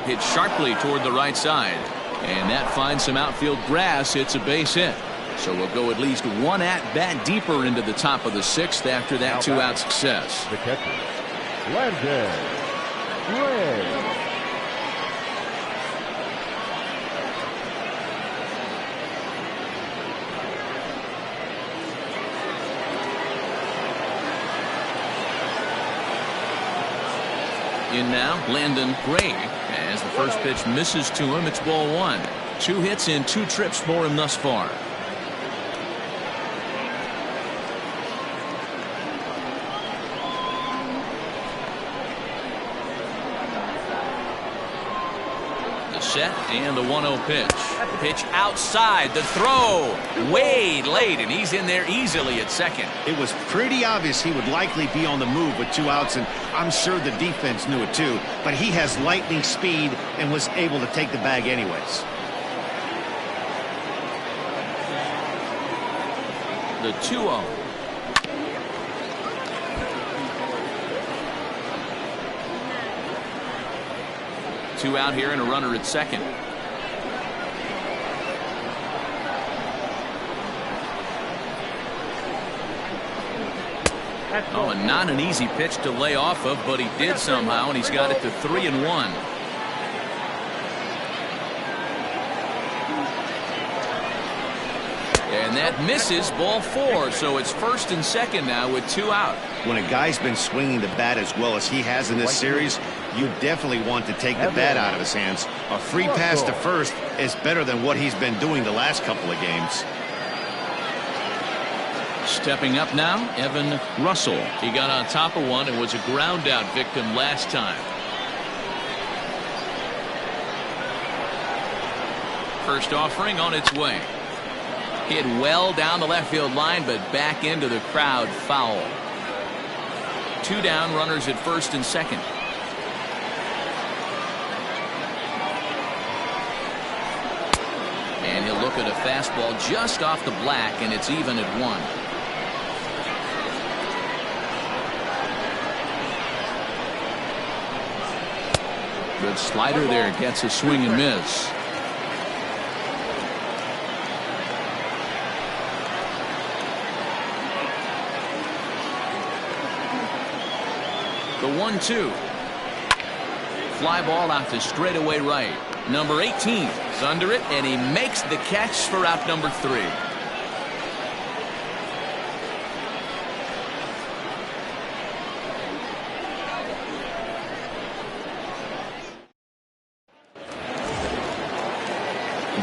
Hit sharply toward the right side, and that finds some outfield grass. It's a base hit, so we'll go at least 1 at-bat deeper into the top of the 6th after that 2-out success. The catcher, Landon Gray. In now, Landon Gray. As the first pitch misses to him, it's ball 1. 2 hits in 2 trips for him thus far. The set and the 1-0 pitch. Pitch outside, the throw way late, and he's in there easily at second. It was pretty obvious he would likely be on the move with 2 outs, and I'm sure the defense knew it too, but he has lightning speed and was able to take the bag anyways. The 2-0. Two out here and a runner at second. Oh, and not an easy pitch to lay off of, but he did somehow, and he's got it to 3-1. And that misses, ball 4, so it's 1st and 2nd now with 2 out. When a guy's been swinging the bat as well as he has in this series, you definitely want to take the bat out of his hands. A free pass to first is better than what he's been doing the last couple of games. Stepping up now, Evan Russell. He got on top of one and was a ground out victim last time. First offering on its way. Hit well down the left field line, but back into the crowd, foul. 2 down, runners at 1st and 2nd. And he'll look at a fastball just off the black, and it's even at 1. Good slider there, gets a swing and miss. The 1-2. Fly ball out to straightaway right. Number 18 is under it, and he makes the catch for out number 3.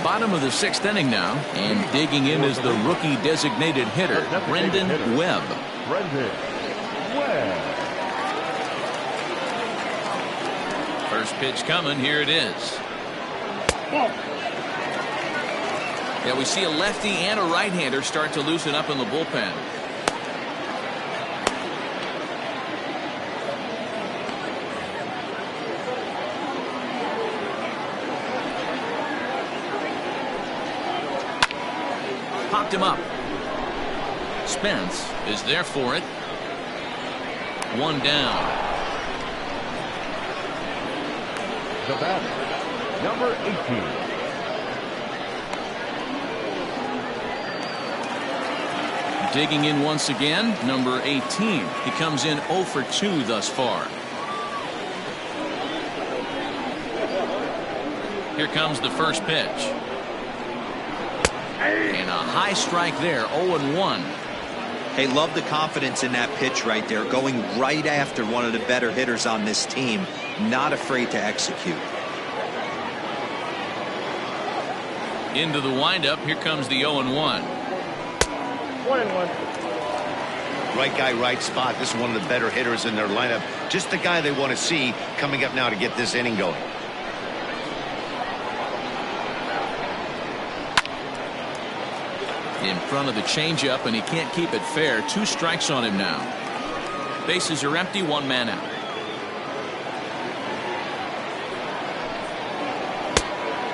Bottom of the 6th inning now, and digging in is the rookie designated hitter, Brendan Webb. Brendan Webb. First pitch coming. Here it is. Yeah, we see a lefty and a right-hander start to loosen up in the bullpen. Popped him up. Spence is there for it. 1 down. The batter, number 18. Digging in once again, number 18. He comes in 0 for 2 thus far. Here comes the first pitch. And a high strike there, 0-1. Hey, love the confidence in that pitch right there, going right after one of the better hitters on this team, not afraid to execute. Into the windup, here comes the 0-1. 1-1. Right guy, right spot. This is one of the better hitters in their lineup. Just the guy they want to see coming up now to get this inning going. In front of the changeup, and he can't keep it fair. 2 strikes on him now. Bases are empty, 1 man out.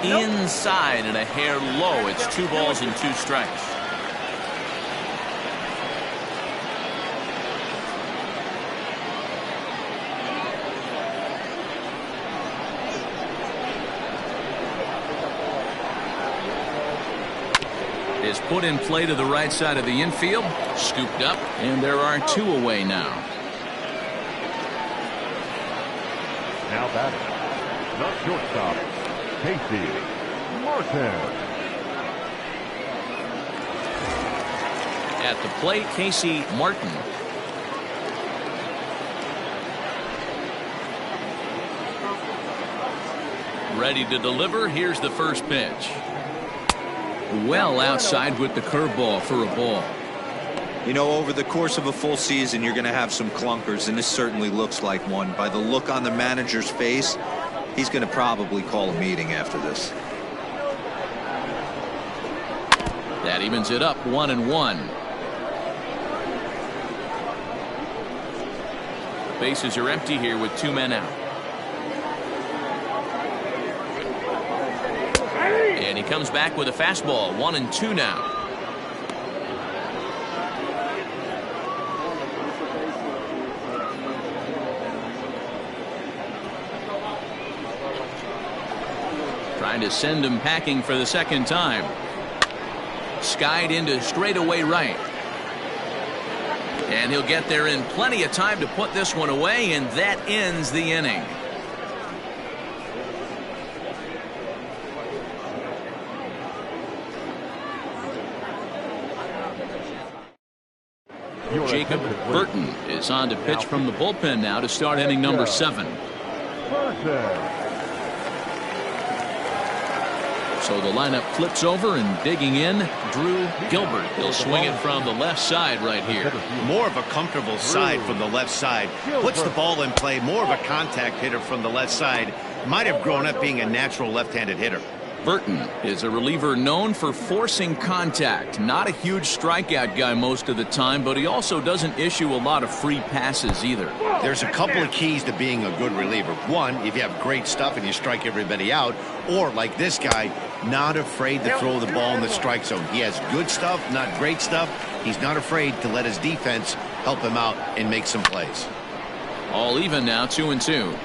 Inside and a hair low. It's 2 balls and 2 strikes. Is put in play to the right side of the infield, scooped up, and there are 2 away now. Now batting, the shortstop, Casey Martin. At the plate, Casey Martin. Ready to deliver. Here's the first pitch. Well outside with the curveball for a ball. You know, over the course of a full season, you're going to have some clunkers, and this certainly looks like one. By the look on the manager's face, he's going to probably call a meeting after this. That evens it up, 1-1. Bases are empty here with 2 men out. And he comes back with a fastball, 1-2 now. Trying to send him packing for the second time. Skied into straightaway right. And he'll get there in plenty of time to put this one away, and that ends the inning. Jacob Burton is on to pitch from the bullpen now to start inning number 7. So the lineup flips over, and digging in, Drew Gilbert. He'll swing it from the left side right here. More of a comfortable side from the left side. Puts the ball in play. More of a contact hitter from the left side. Might have grown up being a natural left-handed hitter. Burton is a reliever known for forcing contact. Not a huge strikeout guy most of the time, but he also doesn't issue a lot of free passes either. There's a couple of keys to being a good reliever. One, if you have great stuff and you strike everybody out, or like this guy, not afraid to throw the ball in the strike zone. He has good stuff, not great stuff. He's not afraid to let his defense help him out and make some plays. All even now, 2-2.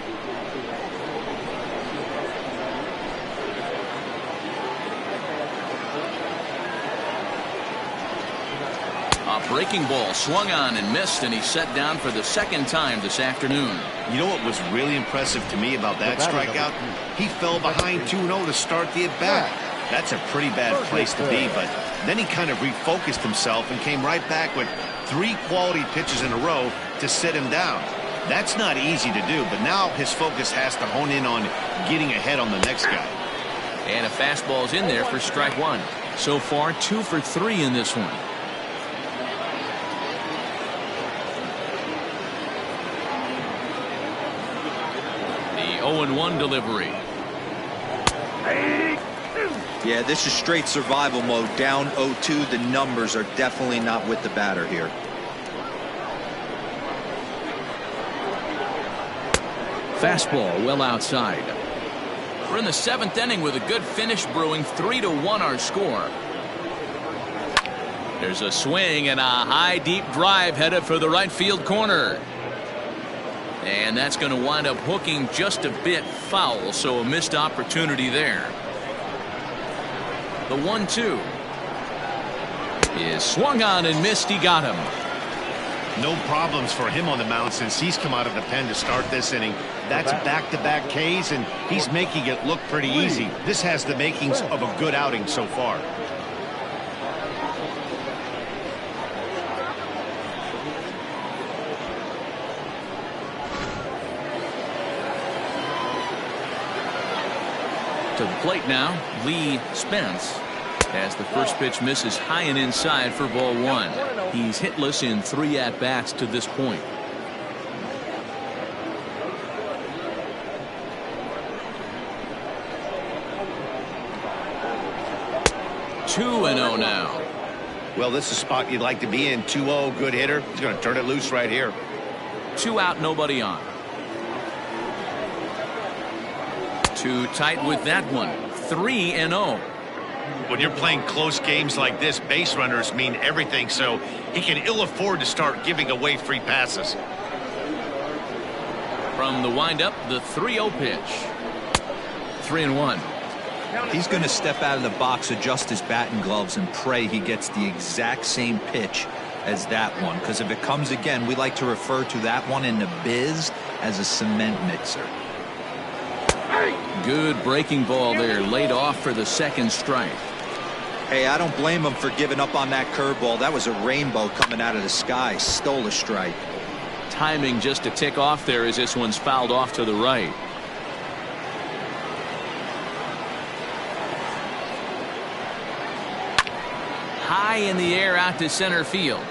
Breaking ball swung on and missed, and he's set down for the second time this afternoon. You know what was really impressive to me about that strikeout? He fell behind 2-0 to start the at-bat. That's a pretty bad place to be, but then he kind of refocused himself and came right back with 3 quality pitches in a row to sit him down. That's not easy to do, but now his focus has to hone in on getting ahead on the next guy. And a fastball's in there for strike 1. So far, 2 for 3 in this one. The 0-1 delivery. Yeah, this is straight survival mode. Down 0-2. The numbers are definitely not with the batter here. Fastball well outside. We're in the 7th inning with a good finish brewing. 3-1 our score. There's a swing and a high deep drive headed for the right field corner. And that's going to wind up hooking just a bit foul, so a missed opportunity there. The 1-2 is swung on and missed. He got him. No problems for him on the mound since he's come out of the pen to start this inning. That's back-to-back Ks, and he's making it look pretty easy. This has the makings of a good outing so far. To the plate now, Lee Spence, as the first pitch misses high and inside for ball 1. He's hitless in 3 at-bats to this point. 2-0 now. Well, this is a spot you'd like to be in. 2-0, good hitter. He's going to turn it loose right here. 2 out, nobody on. Too tight with that one. 3-0. When you're playing close games like this, base runners mean everything, so he can ill afford to start giving away free passes. From the windup, the 3-0 pitch. 3-1. He's going to step out of the box, adjust his bat and gloves, and pray he gets the exact same pitch as that one. Because if it comes again, we like to refer to that one in the biz as a cement mixer. Good breaking ball there, laid off for the second strike. Hey, I don't blame him for giving up on that curveball. That was a rainbow coming out of the sky. Stole a strike. Timing just a tick off there as this one's fouled off to the right. High in the air out to center field.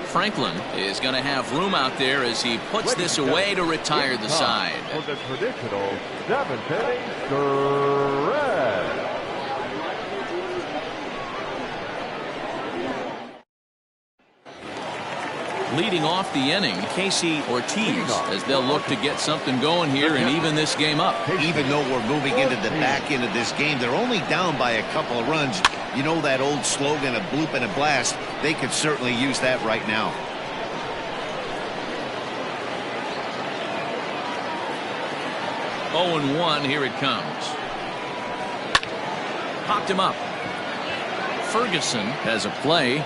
Franklin is going to have room out there as he puts this away to retire the side. For the traditional 7th inning stretch. Leading off the inning, Casey Ortiz, as they'll look to get something going here and even this game up. Even though we're moving into the back end of this game, they're only down by a couple of runs. You know that old slogan, a bloop and a blast. They could certainly use that right now. Oh, 0-1, here it comes. Popped him up. Ferguson has a play.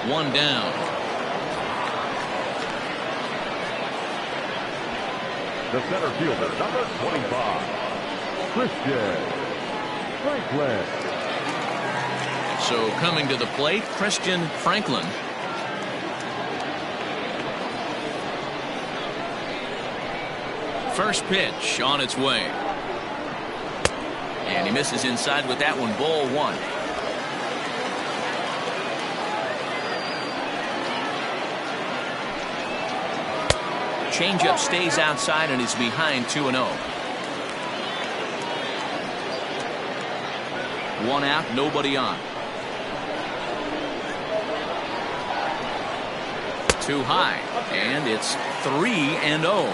1 down. The center fielder, number 25, Christian Franklin. So coming to the plate, Christian Franklin. First pitch on its way. And he misses inside with that one. Ball 1. Changeup stays outside and is behind 2-0. 1 out, nobody on. Too high, and it's 3-0.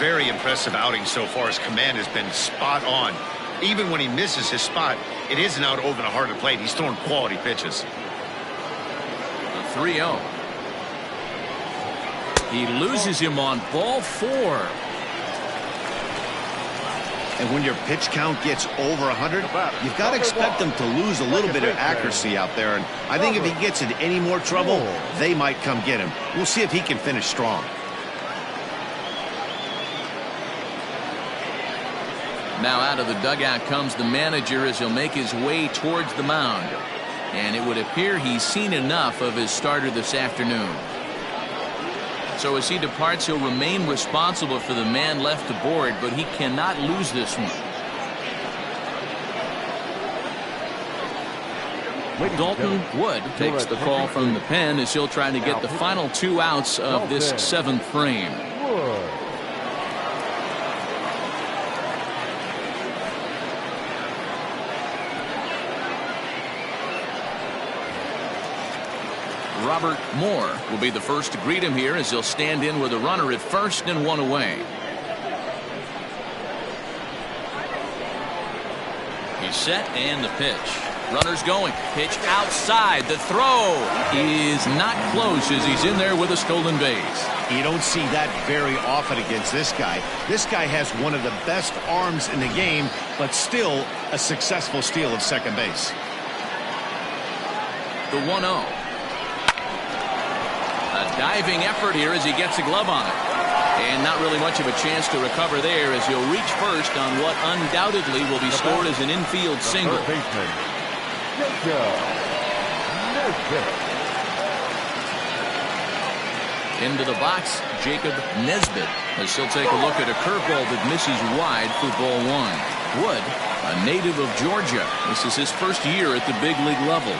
Very impressive outing so far. His command has been spot on. Even when he misses his spot, it isn't out over the heart of the plate. He's throwing quality pitches. The 3-0. He loses him on ball 4. And when your pitch count gets over 100, you've got to expect them to lose a little bit of accuracy out there. And I think if he gets in any more trouble, they might come get him. We'll see if he can finish strong. Now out of the dugout comes the manager as he'll make his way towards the mound. And it would appear he's seen enough of his starter this afternoon. So as he departs, he'll remain responsible for the man left to board, but he cannot lose this one. Dalton Wood takes the call from the pen as he'll try to get the final 2 outs of this 7th frame. Robert Moore will be the first to greet him here as he'll stand in with a runner at first and 1 away. He's set and the pitch. Runner's going. Pitch outside. The throw is not close as he's in there with a stolen base. You don't see that very often against this guy. This guy has one of the best arms in the game, but still a successful steal of second base. The 1-0. A diving effort here as he gets a glove on it. And not really much of a chance to recover there as he'll reach first on what undoubtedly will be scored as an infield single. Into the box, Jacob Nesbitt as he'll take a look at a curveball that misses wide for ball 1. Wood, a native of Georgia. This is his first year at the big league level.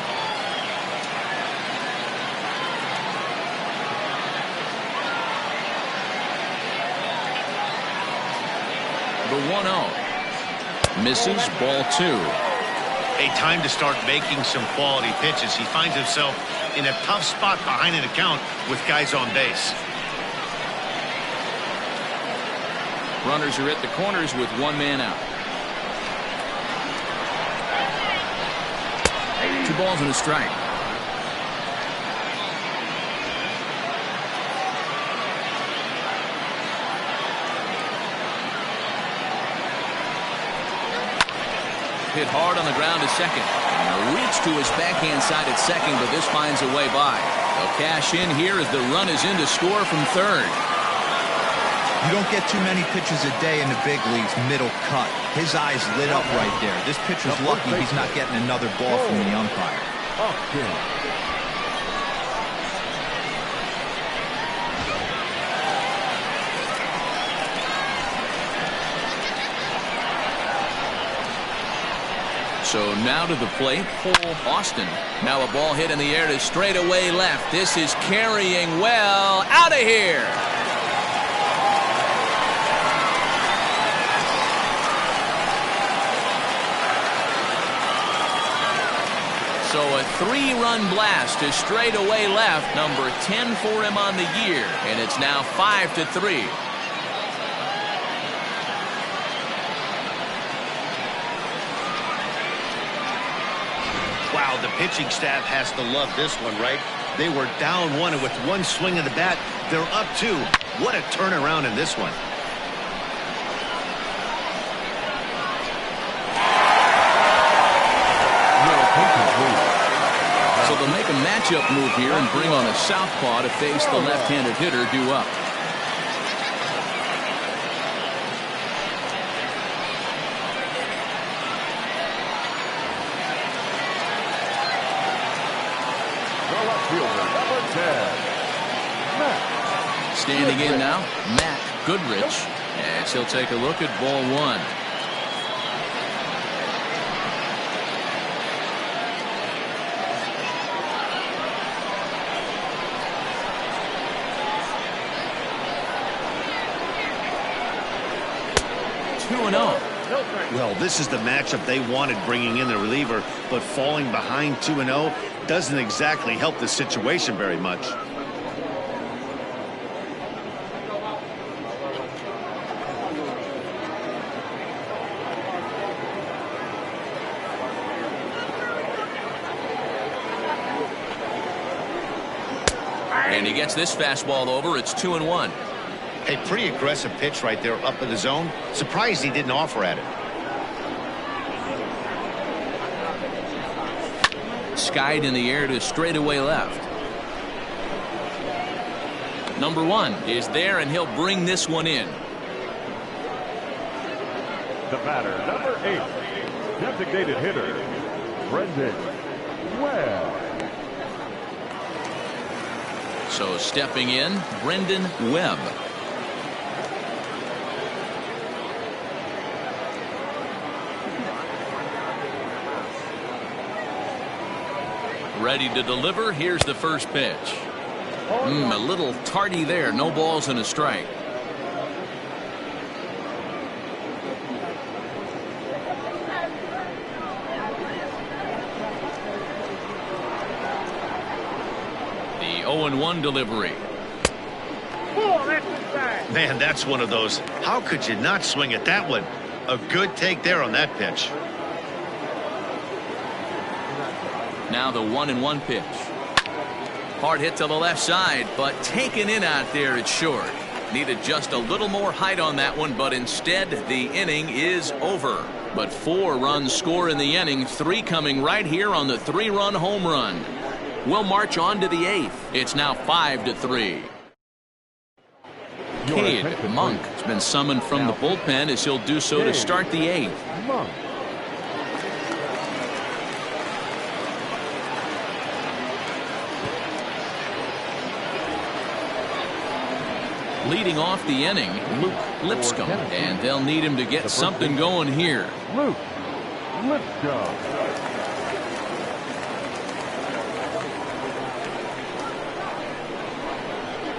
The 1-0. Misses, ball 2. A time to start making some quality pitches. He finds himself in a tough spot behind an account with guys on base. Runners are at the corners with 1 man out. 2 balls and a strike. Hit hard on the ground to second. And a reach to his backhand side at second, but this finds a way by. They'll cash in here as the run is in to score from third. You don't get too many pitches a day in the big leagues middle cut. His eyes lit up right there. This pitcher's lucky he's not getting another ball from the umpire. So now to the plate, Cole Austin. Now a ball hit in the air to straightaway left. This is carrying well. Out of here. So a 3-run blast to straightaway left. Number 10 for him on the year. And it's now 5-3. Wow, the pitching staff has to love this one, right? They were down 1, and with 1 swing of the bat, they're up 2. What a turnaround in this one. So they'll make a matchup move here and bring on a southpaw to face the left-handed hitter due up. Standing in now, Matt Goodrich, as he'll take a look at ball 1. Well, this is the matchup they wanted, bringing in the reliever, but falling behind 2-0 doesn't exactly help the situation very much. And he gets this fastball over. It's 2-1. Hey, pretty aggressive pitch right there up in the zone. Surprised he didn't offer at it. Skied in the air to straightaway left. Number 1 is there, and he'll bring this one in. The batter, number 8, designated hitter, Brendan Webb. So stepping in, Brendan Webb. Ready to deliver. Here's the first pitch. A little tardy there. No balls and a strike. The 0-1 delivery. Man, that's one of those. How could you not swing at that one? A good take there on that pitch. Now the 1-1 pitch. Hard hit to the left side, but taken in out there at short. Needed just a little more height on that one, but instead the inning is over. But 4 runs score in the inning, 3 coming right here on the 3-run home run. We'll march on to the 8th. It's now 5-3. Cade Monk has been summoned from the bullpen as he'll do so to start the 8th. Monk. Leading off the inning, Luke Lipscomb, and they'll need him to get something going here. Luke Lipscomb.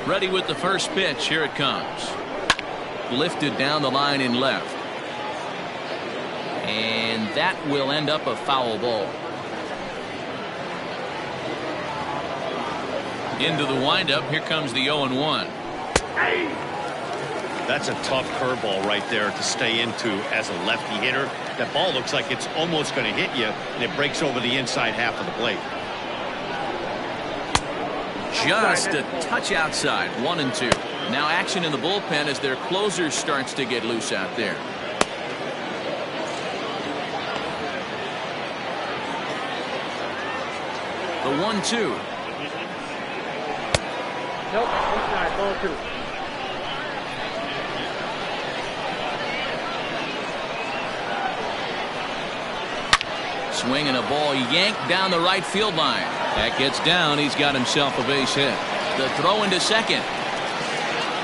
Ready with the first pitch. Here it comes. Lifted down the line in left. And that will end up a foul ball. Into the windup. Here comes the 0-1. That's a tough curveball right there to stay into as a lefty hitter. That ball looks like it's almost going to hit you, and it breaks over the inside half of the plate. Just a touch outside. 1-2. Now action in the bullpen as their closer starts to get loose out there. The 1-2. Nope, it's not. 0-2. Swinging a ball yanked down the right field line. That gets down. He's got himself a base hit. The throw into second.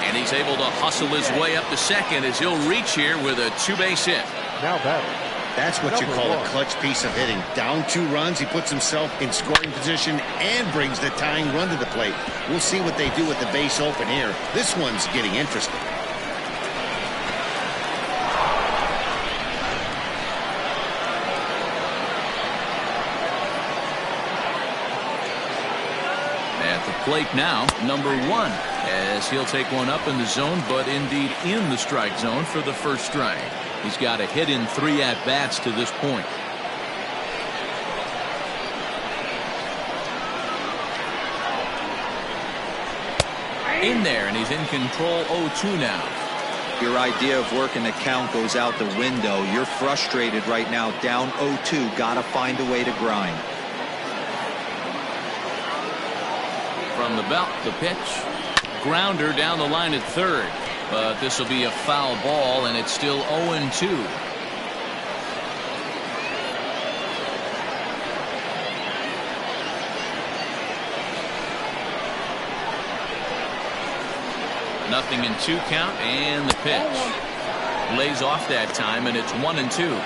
And he's able to hustle his way up to second as he'll reach here with a 2-base hit. Now batting. That's what you call a clutch piece of hitting. Down 2 runs, he puts himself in scoring position and brings the tying run to the plate. We'll see what they do with the base open here. This one's getting interesting. At the plate now, number 1, as he'll take one up in the zone, but indeed in the strike zone for the first strike. He's got a hit in 3 at-bats to this point. In there, and he's in control. 0-2 now. Your idea of working the count goes out the window. You're frustrated right now, down 0-2. Gotta find a way to grind. From the belt, the pitch. Grounder down the line at third. But this will be a foul ball, and it's still 0-2. Nothing in 2 count, and the pitch. Lays off that time, and it's 1-2.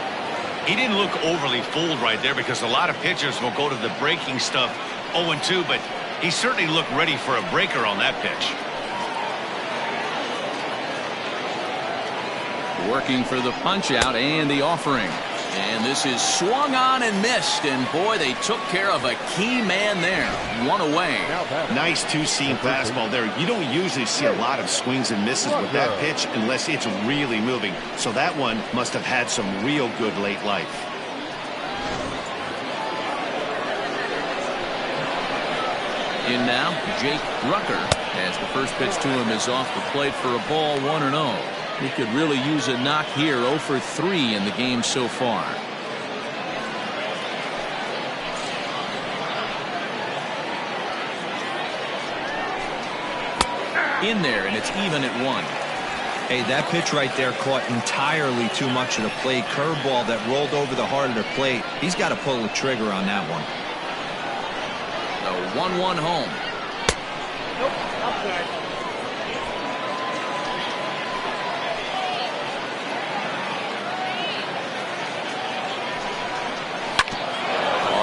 He didn't look overly fooled right there because a lot of pitchers will go to the breaking stuff 0-2, but he certainly looked ready for a breaker on that pitch. Working for the punch out and the offering. And this is swung on and missed. And boy, they took care of a key man there. 1 away. Nice 2-seam fastball there. You don't usually see a lot of swings and misses with that pitch unless it's really moving. So that one must have had some real good late life. In now, Jake Rucker, as the first pitch to him is off the plate for a ball, 1-0. He could really use a knock here. 0 for 3 in the game so far. In there, and it's even at 1. Hey, that pitch right there caught entirely too much of the plate. Curveball that rolled over the heart of the plate. He's got to pull the trigger on that one. The 1-1 home. Nope, outside.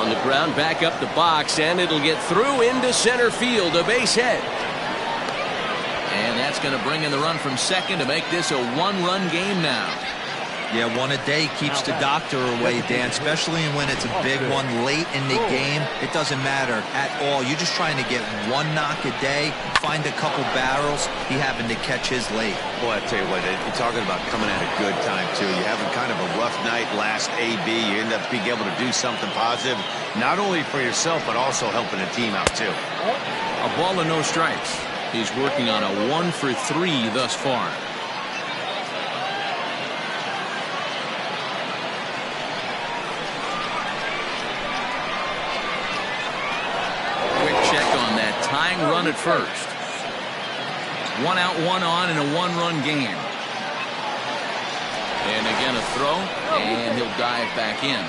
On the ground, back up the box, and it'll get through into center field, a base hit. And that's going to bring in the run from second to make this a 1-run game now. Yeah, one a day keeps the doctor away, Dan, especially when it's a big one late in the game. It doesn't matter at all. You're just trying to get one knock a day, find a couple barrels. He happened to catch his late. Boy, I tell you what, you're talking about coming at a good time, too. You're having kind of a rough night last AB. You end up being able to do something positive, not only for yourself, but also helping the team out, too. A ball and no strikes. He's working on a 1 for 3 thus far. Quick check on that tying run at first. 1 out, 1 on in a 1-run game. And again a throw, and he'll dive back in.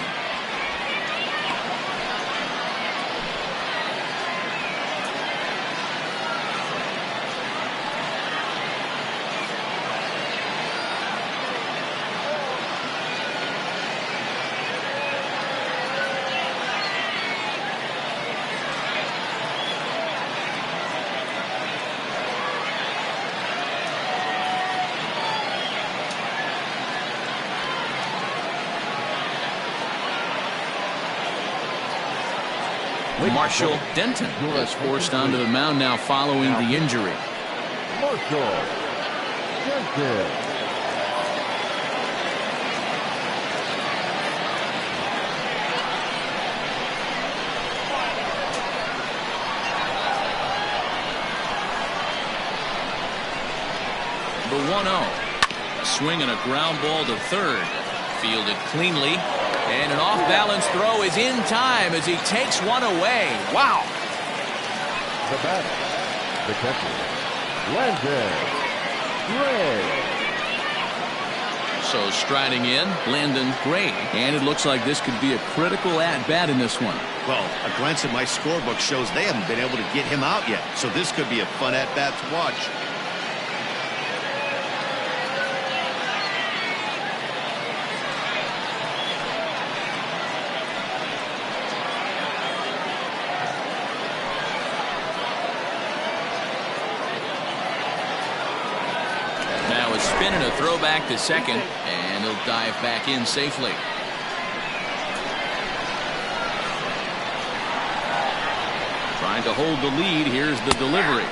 Marshall Denton was forced onto the mound now following the injury. Marshall Denton. The 1-0. Swing and a ground ball to third. Fielded cleanly. And an off-balance throw is in time as he takes one away. Wow. The batter, the catcher, Landon Gray. So striding in, Landon Gray. And it looks like this could be a critical at-bat in this one. Well, a glance at my scorebook shows they haven't been able to get him out yet. So this could be a fun at-bat to watch. Spin and a throw back to second, and he'll dive back in safely. Trying to hold the lead. Here's the delivery.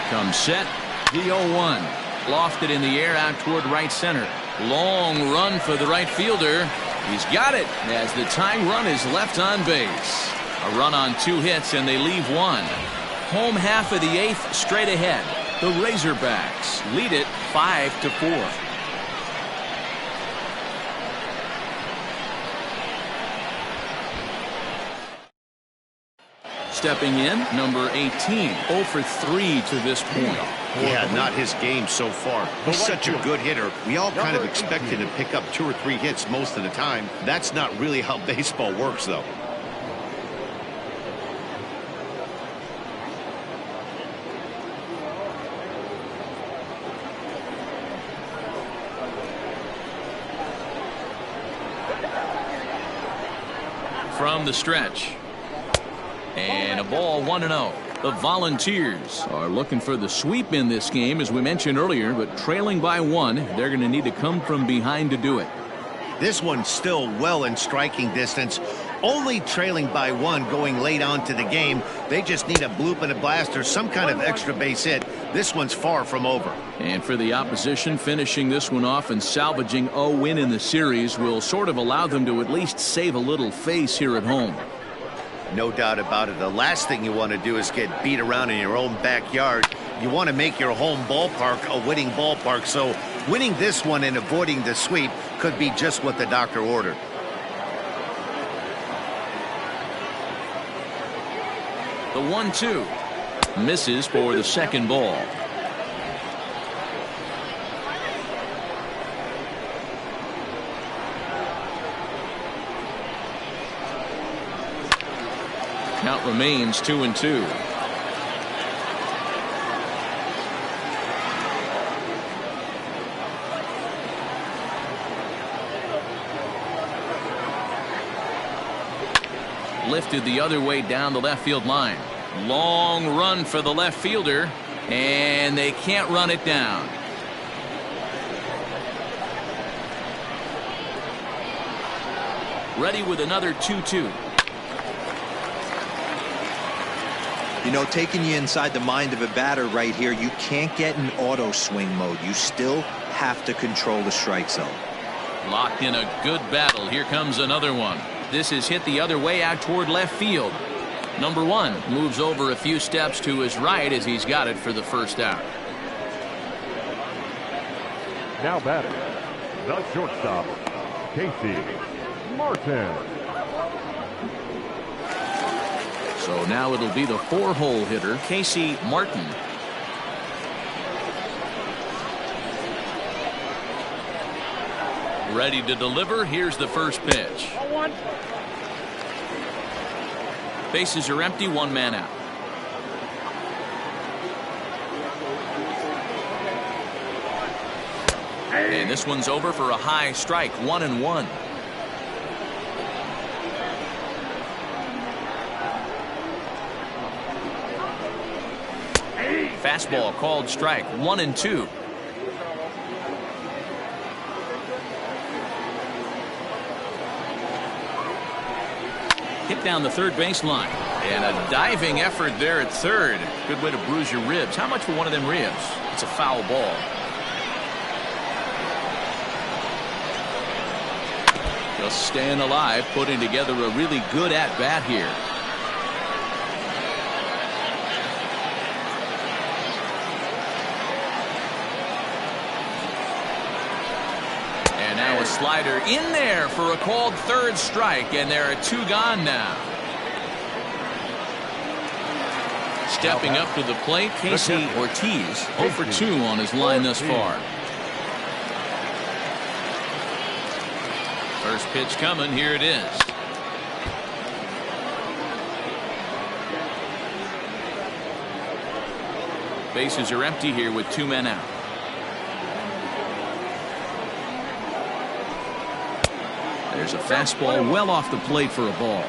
Comes set. The 0-1. Lofted in the air out toward right center. Long run for the right fielder. He's got it as the tying run is left on base. A run on 2 hits and they leave 1. Home half of the 8th straight ahead. The Razorbacks lead it 5-4. Stepping in, number 18, 0 for 3 to this point. Yeah, not his game so far. He's such a good hitter. We all kind of expect him to pick up 2 or 3 hits most of the time. That's not really how baseball works, though. From the stretch. And a ball 1-0. The Volunteers are looking for the sweep in this game, as we mentioned earlier, but trailing by 1, they're going to need to come from behind to do it. This one's still well in striking distance. only trailing by 1 going late on to the game. They just need a bloop and a blast or some kind of extra base hit. This one's far from over. And for the opposition, finishing this one off and salvaging a win in the series will sort of allow them to at least save a little face here at home. No doubt about it. The last thing you want to do is get beat around in your own backyard. You want to make your home ballpark a winning ballpark. So winning this one and avoiding the sweep could be just what the doctor ordered. The 1-2 misses for the second ball. Count remains 2-2. Lifted the other way down the left field line. Long run for the left fielder, and they can't run it down. Ready with another 2-2. You know, taking you inside the mind of a batter right here, you can't get in auto swing mode. You still have to control the strike zone. Locked in a good battle. Here comes another one. This is hit the other way out toward left field. Number 1 moves over a few steps to his right as he's got it for the first out. Now batting, the shortstop, Casey Martin. So now it'll be the 4-hole hitter, Casey Martin. Ready to deliver. Here's the first pitch. Bases are empty, 1 man out. And this one's over for a high strike, 1-1. Fastball called strike, 1-2. Hit down the third baseline. And a diving effort there at third. Good way to bruise your ribs. How much for one of them ribs? It's a foul ball. Just staying alive, putting together a really good at-bat here. And now a slider in there for a called third strike, and there are 2 gone now. Stepping up to the plate, Casey Ortiz, 0 for 2 on his line thus far. First pitch coming, here it is. Bases are empty here with 2 men out. There's a fastball well off the plate for a ball.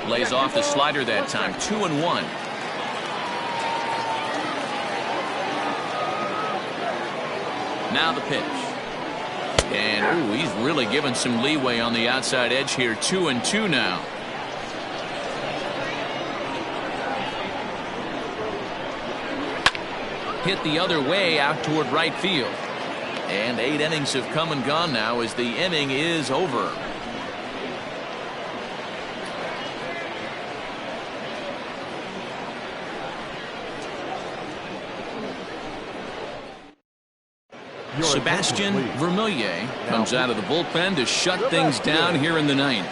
Lays off the slider that time, 2-1. Now the pitch. And ooh, he's really given some leeway on the outside edge here. 2-2 now. Hit the other way out toward right field. And 8 innings have come and gone now as the inning is over. Sebastian Vermillion comes out of the bullpen to shut things down here in the 9th.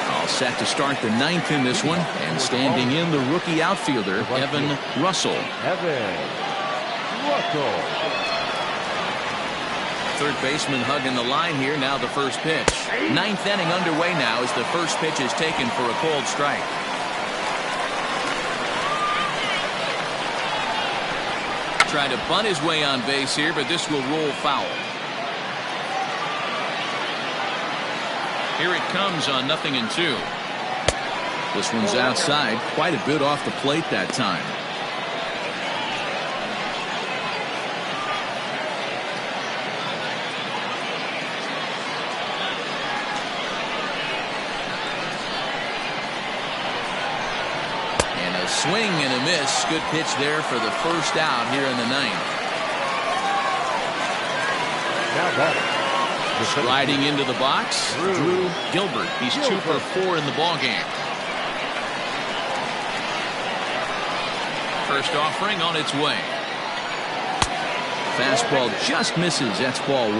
All set to start the 9th in this one, and standing in the rookie outfielder Evan Russell. Third baseman hugging the line here. Now the first pitch. 9th inning underway now as the first pitch is taken for a called strike. Tried to bunt his way on base here, but this will roll foul. Here it comes on 0-2. This one's outside, quite a bit off the plate that time. And a swing and a miss. Good pitch there for the first out here in the ninth. Now batting. Riding into the box, Drew Gilbert. He's 2 for 4 in the ballgame. First offering on its way. Fastball just misses. That's ball 1.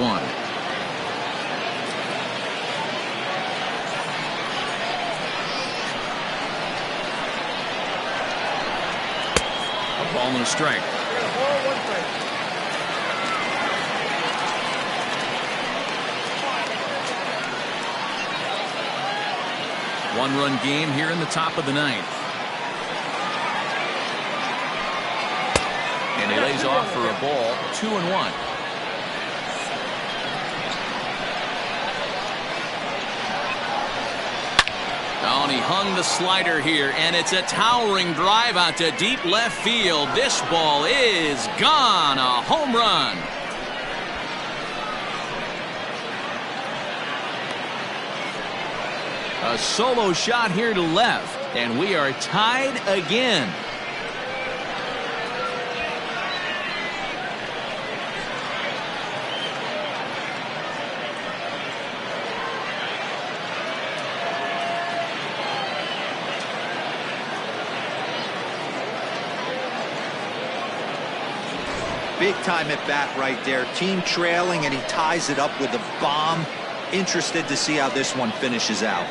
A ball and a strike. 1-run game here in the top of the ninth. And he lays off for a ball. 2-1. Oh, and he hung the slider here, and it's a towering drive out to deep left field. This ball is gone. A home run. A solo shot here to left, and we are tied again. Big time at bat right there. Team trailing, and he ties it up with a bomb. Interested to see how this one finishes out.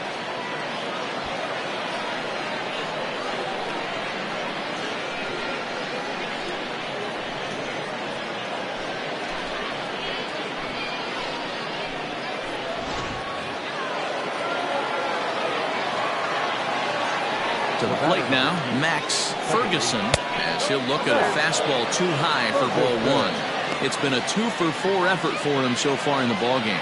To the plate now, Max Ferguson, as he'll look at a fastball too high for ball 1. It's been a 2 for 4 effort for him so far in the ballgame.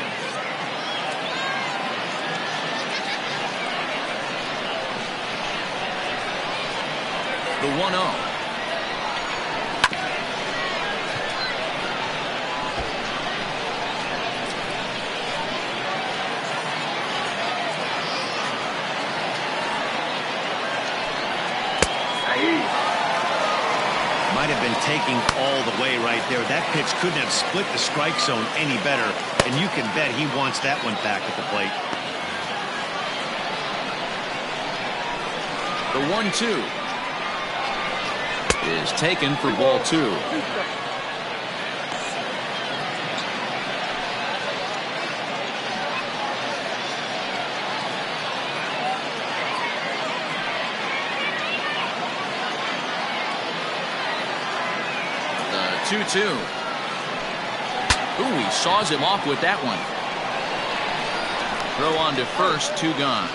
The 1-0. Might have been taking all the way right there. That pitch couldn't have split the strike zone any better, and you can bet he wants that one back at the plate. The 1-2 is taken for ball 2. The 2-2. Ooh, he saws him off with that one. Throw on to first, 2 gone.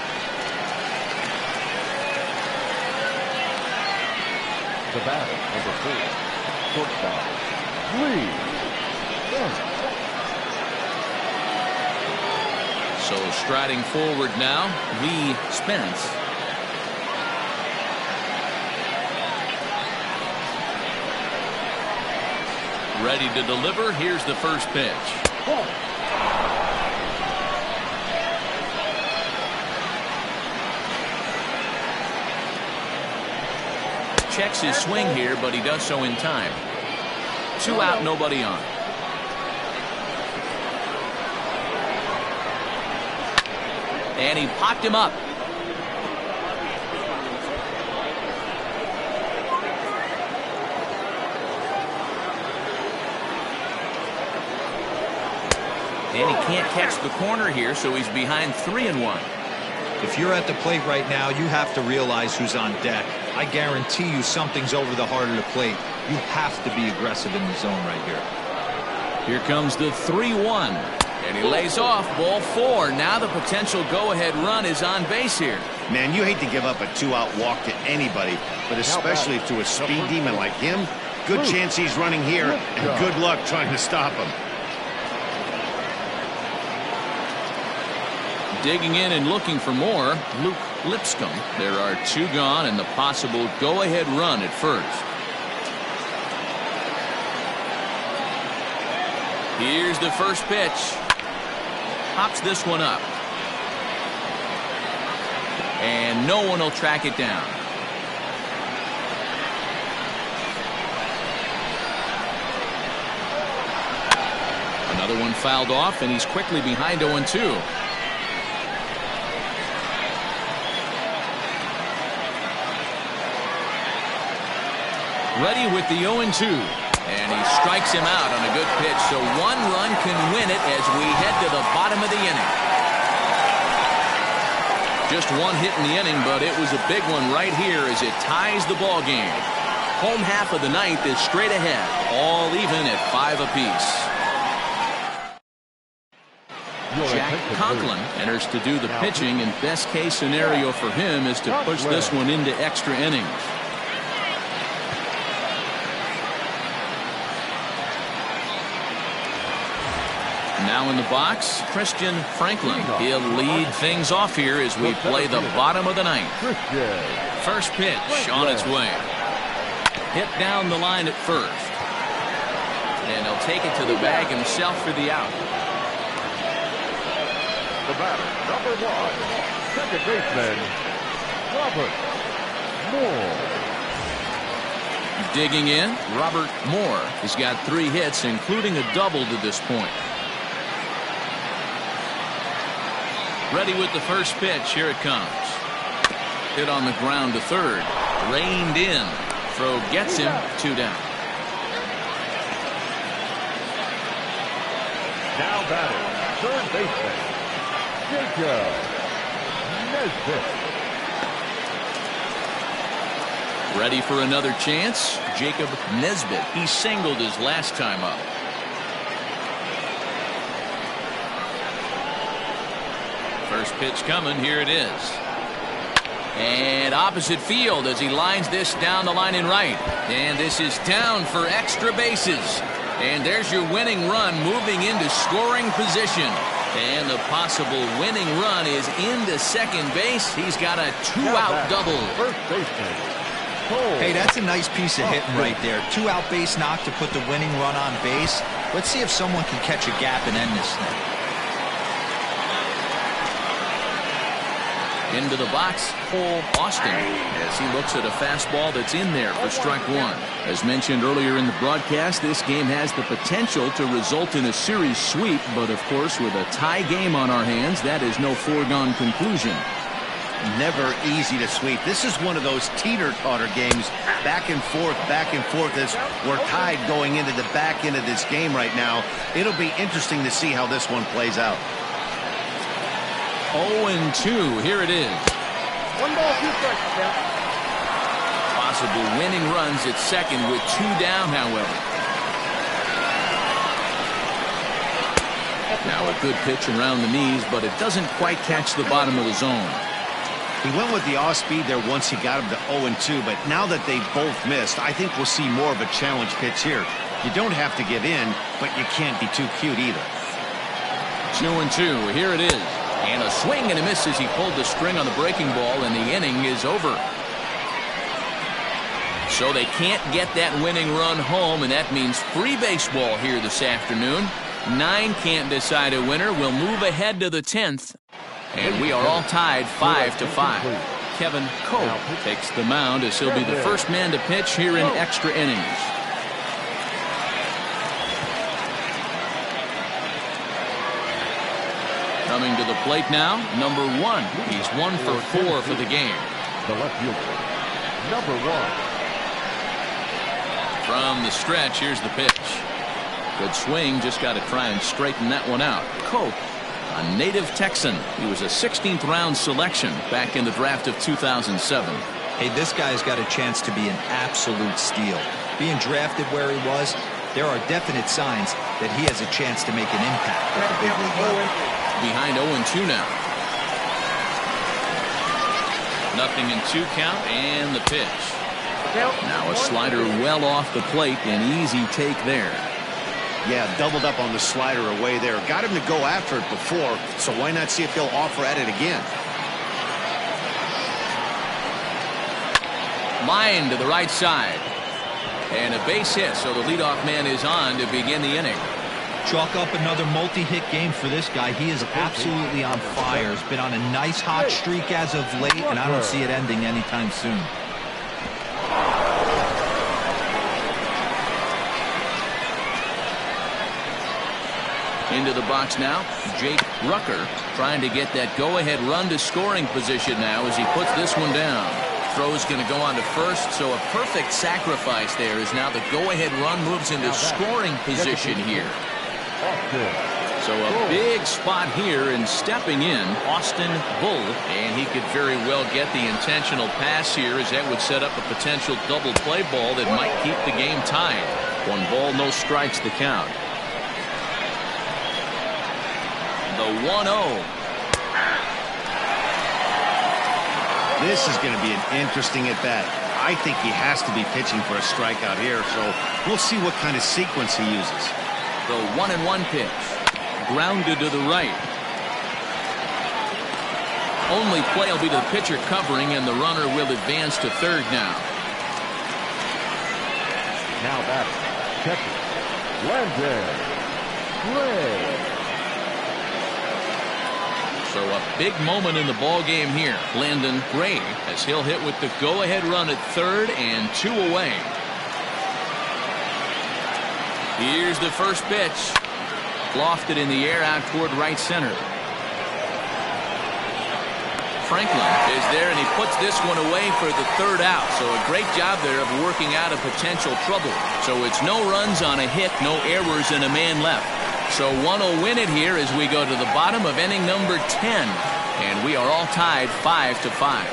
The batter, number 4, shortstop, Lee. So striding forward now, Lee Spence. Ready to deliver. Here's the first pitch. Checks his swing here, but he does so in time. 2 out, nobody on. And he popped him up. And he can't catch the corner here, so he's behind 3-1. If you're at the plate right now, you have to realize who's on deck. I guarantee you something's over the heart of the plate. You have to be aggressive in the zone right here. Here comes the 3-1. And he lays off ball 4. Now the potential go-ahead run is on base here. Man, you hate to give up a 2-out walk to anybody, but especially to a speed demon like him. Good chance he's running here, and good luck trying to stop him. Digging in and looking for more, Luke Lipscomb. There are 2 gone and the possible go-ahead run at first. Here's the first pitch. Pops this one up. And no one will track it down. Another one fouled off, and he's quickly behind 0-2. Ready with the 0-2. And he strikes him out on a good pitch. So 1 run can win it as we head to the bottom of the inning. Just 1 hit in the inning, but it was a big one right here as it ties the ball game. Home half of the 9th is straight ahead, all even at 5 apiece. Jack Conklin enters to do the pitching, and best case scenario for him is to push this one into extra innings. Now in the box, Christian Franklin. He'll lead things off here as we play the bottom of the 9th. First pitch on its way. Hit down the line at first. And he'll take it to the bag himself for the out. The batter, number 1, second baseman, Robert Moore. Digging in, Robert Moore has got 3 hits, including a double to this point. Ready with the first pitch. Here it comes. Hit on the ground to third. Reined in. Throw gets him. 2 down. Now batting, third baseman, Jacob Nesbitt. Ready for another chance. Jacob Nesbitt. He singled his last time up. First pitch coming. Here it is. And opposite field as he lines this down the line in right. And this is down for extra bases. And there's your winning run moving into scoring position. And the possible winning run is into second base. He's got a 2-out double. First baseman. Hey, that's a nice piece of hitting right there. 2-out base knock to put the winning run on base. Let's see if someone can catch a gap and end this thing. Into the box, Cole Austin, as he looks at a fastball that's in there for strike 1. As mentioned earlier in the broadcast, this game has the potential to result in a series sweep, but of course with a tie game on our hands, that is no foregone conclusion. Never easy to sweep. This is one of those teeter-totter games, back and forth as we're tied going into the back end of this game right now. It'll be interesting to see how this one plays out. 0-2. Here it is. 1 ball, 2 strikes. Possible winning runs at second with 2 down, however. Now a good pitch around the knees, but it doesn't quite catch the bottom of the zone. He went with the off-speed there once he got him to 0-2, but now that they both missed, I think we'll see more of a challenge pitch here. You don't have to give in, but you can't be too cute either. 2-2. Here it is. And a swing and a miss as he pulled the string on the breaking ball, and the inning is over. So they can't get that winning run home, and that means free baseball here this afternoon. 9 can't decide a winner. We'll move ahead to the 10th. And we are all tied 5-5. Kevin Cope takes the mound as he'll be the first man to pitch here in extra innings. Coming to the plate now, number 1. He's 1 for 4 for the game. The left fielder, number 1. From the stretch, here's the pitch. Good swing, just got to try and straighten that one out. Cope, a native Texan. He was a 16th round selection back in the draft of 2007. Hey, this guy's got a chance to be an absolute steal. Being drafted where he was, there are definite signs that he has a chance to make an impact at the big league level. Behind 0-2 now. 0-2 count, and the pitch. Now a slider well off the plate, an easy take there. Yeah, doubled up on the slider away there. Got him to go after it before, so why not see if he'll offer at it again? Line to the right side. And a base hit, so the leadoff man is on to begin the inning. Chalk up another multi-hit game for this guy. He is absolutely on fire. He's been on a nice hot streak as of late, and I don't see it ending anytime soon. Into the box now, Jake Rucker trying to get that go-ahead run to scoring position now as he puts this one down. Throw's going to go on to first, so a perfect sacrifice there is now the go-ahead run moves into scoring position here. So a big spot here, and stepping in, Austin Bull, and he could very well get the intentional pass here, as that would set up a potential double play ball that might keep the game tied. 1 ball, no strikes the count. The 1-0. This is going to be an interesting at-bat. I think he has to be pitching for a strikeout here, so we'll see what kind of sequence he uses. The 1-1 pitch. Grounded to the right. Only play will be to the pitcher covering, and the runner will advance to third now. Now batting, catcher, Landon Gray. So a big moment in the ball game here. Landon Gray, as he'll hit with the go-ahead run at third and 2 away. Here's the first pitch. Lofted in the air out toward right center. Franklin is there, and he puts this one away for the third out. So a great job there of working out of potential trouble. So it's no runs on a hit, no errors, and a man left. So one will win it here as we go to the bottom of inning number 10. And we are all tied 5-5.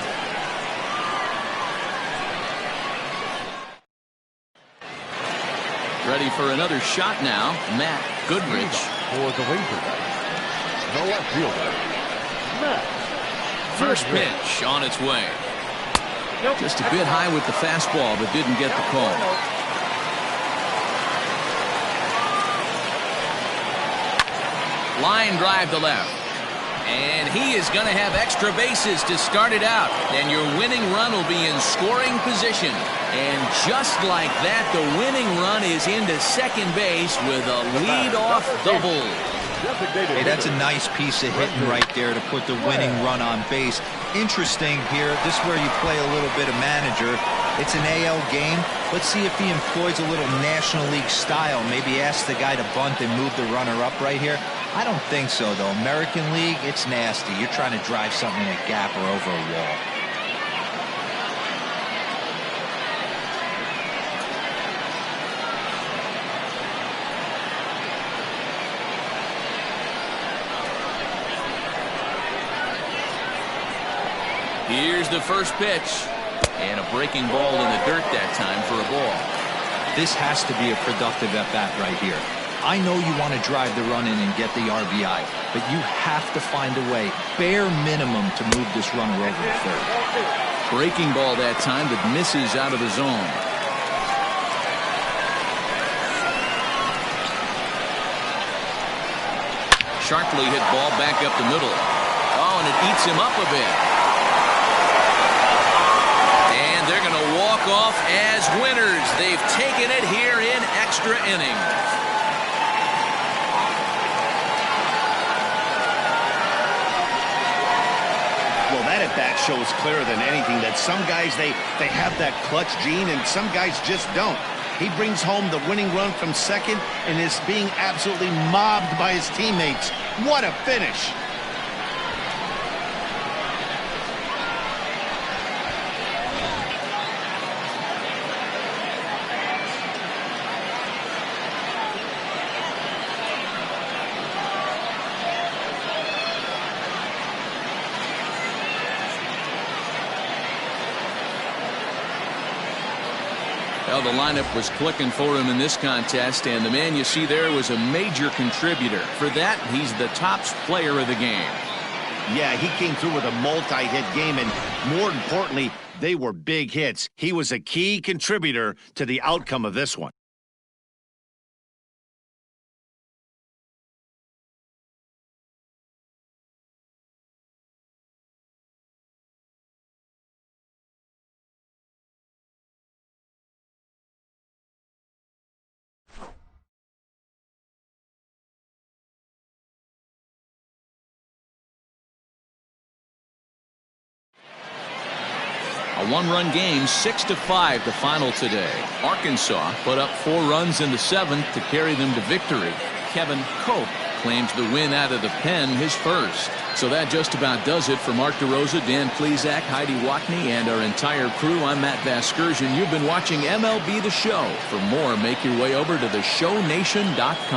Ready for another shot now, Matt Goodrich. For the Razorbacks, the left fielder, Matt. First pitch on its way. Just a bit high with the fastball, but didn't get the call. Line drive to left. And he is going to have extra bases to start it out. And your winning run will be in scoring position. And just like that, the winning run is into second base with a leadoff double. Hey, that's a nice piece of hitting right there to put the winning run on base. Interesting here. This is where you play a little bit of manager. It's an AL game. Let's see if he employs a little National League style. Maybe ask the guy to bunt and move the runner up right here. I don't think so, though. American League, it's nasty. You're trying to drive something in a gap or over a wall. Here's the first pitch. And a breaking ball in the dirt that time for a ball. This has to be a productive at-bat right here. I know you want to drive the run in and get the RBI, but you have to find a way, bare minimum, to move this runner over to third. Breaking ball that time that misses out of the zone. Sharply hit ball back up the middle. Oh, and it eats him up a bit. And they're going to walk off as winners. They've taken it here in extra innings. Well, that at-bat shows clearer than anything that some guys, they have that clutch gene, and some guys just don't. He brings home the winning run from second and is being absolutely mobbed by his teammates. What a finish! Well, the lineup was clicking for him in this contest, and the man you see there was a major contributor. For that, he's the top player of the game. Yeah, he came through with a multi-hit game, and more importantly, they were big hits. He was a key contributor to the outcome of this one. one-run game, 6-5 the final today. Arkansas put up 4 runs in the 7th to carry them to victory. Kevin Cope claims the win out of the pen, his first. So that just about does it for Mark DeRosa, Dan Plesac, Heidi Watney, and our entire crew. I'm Matt Vasgersian. You've been watching MLB The Show. For more, make your way over to theshownation.com.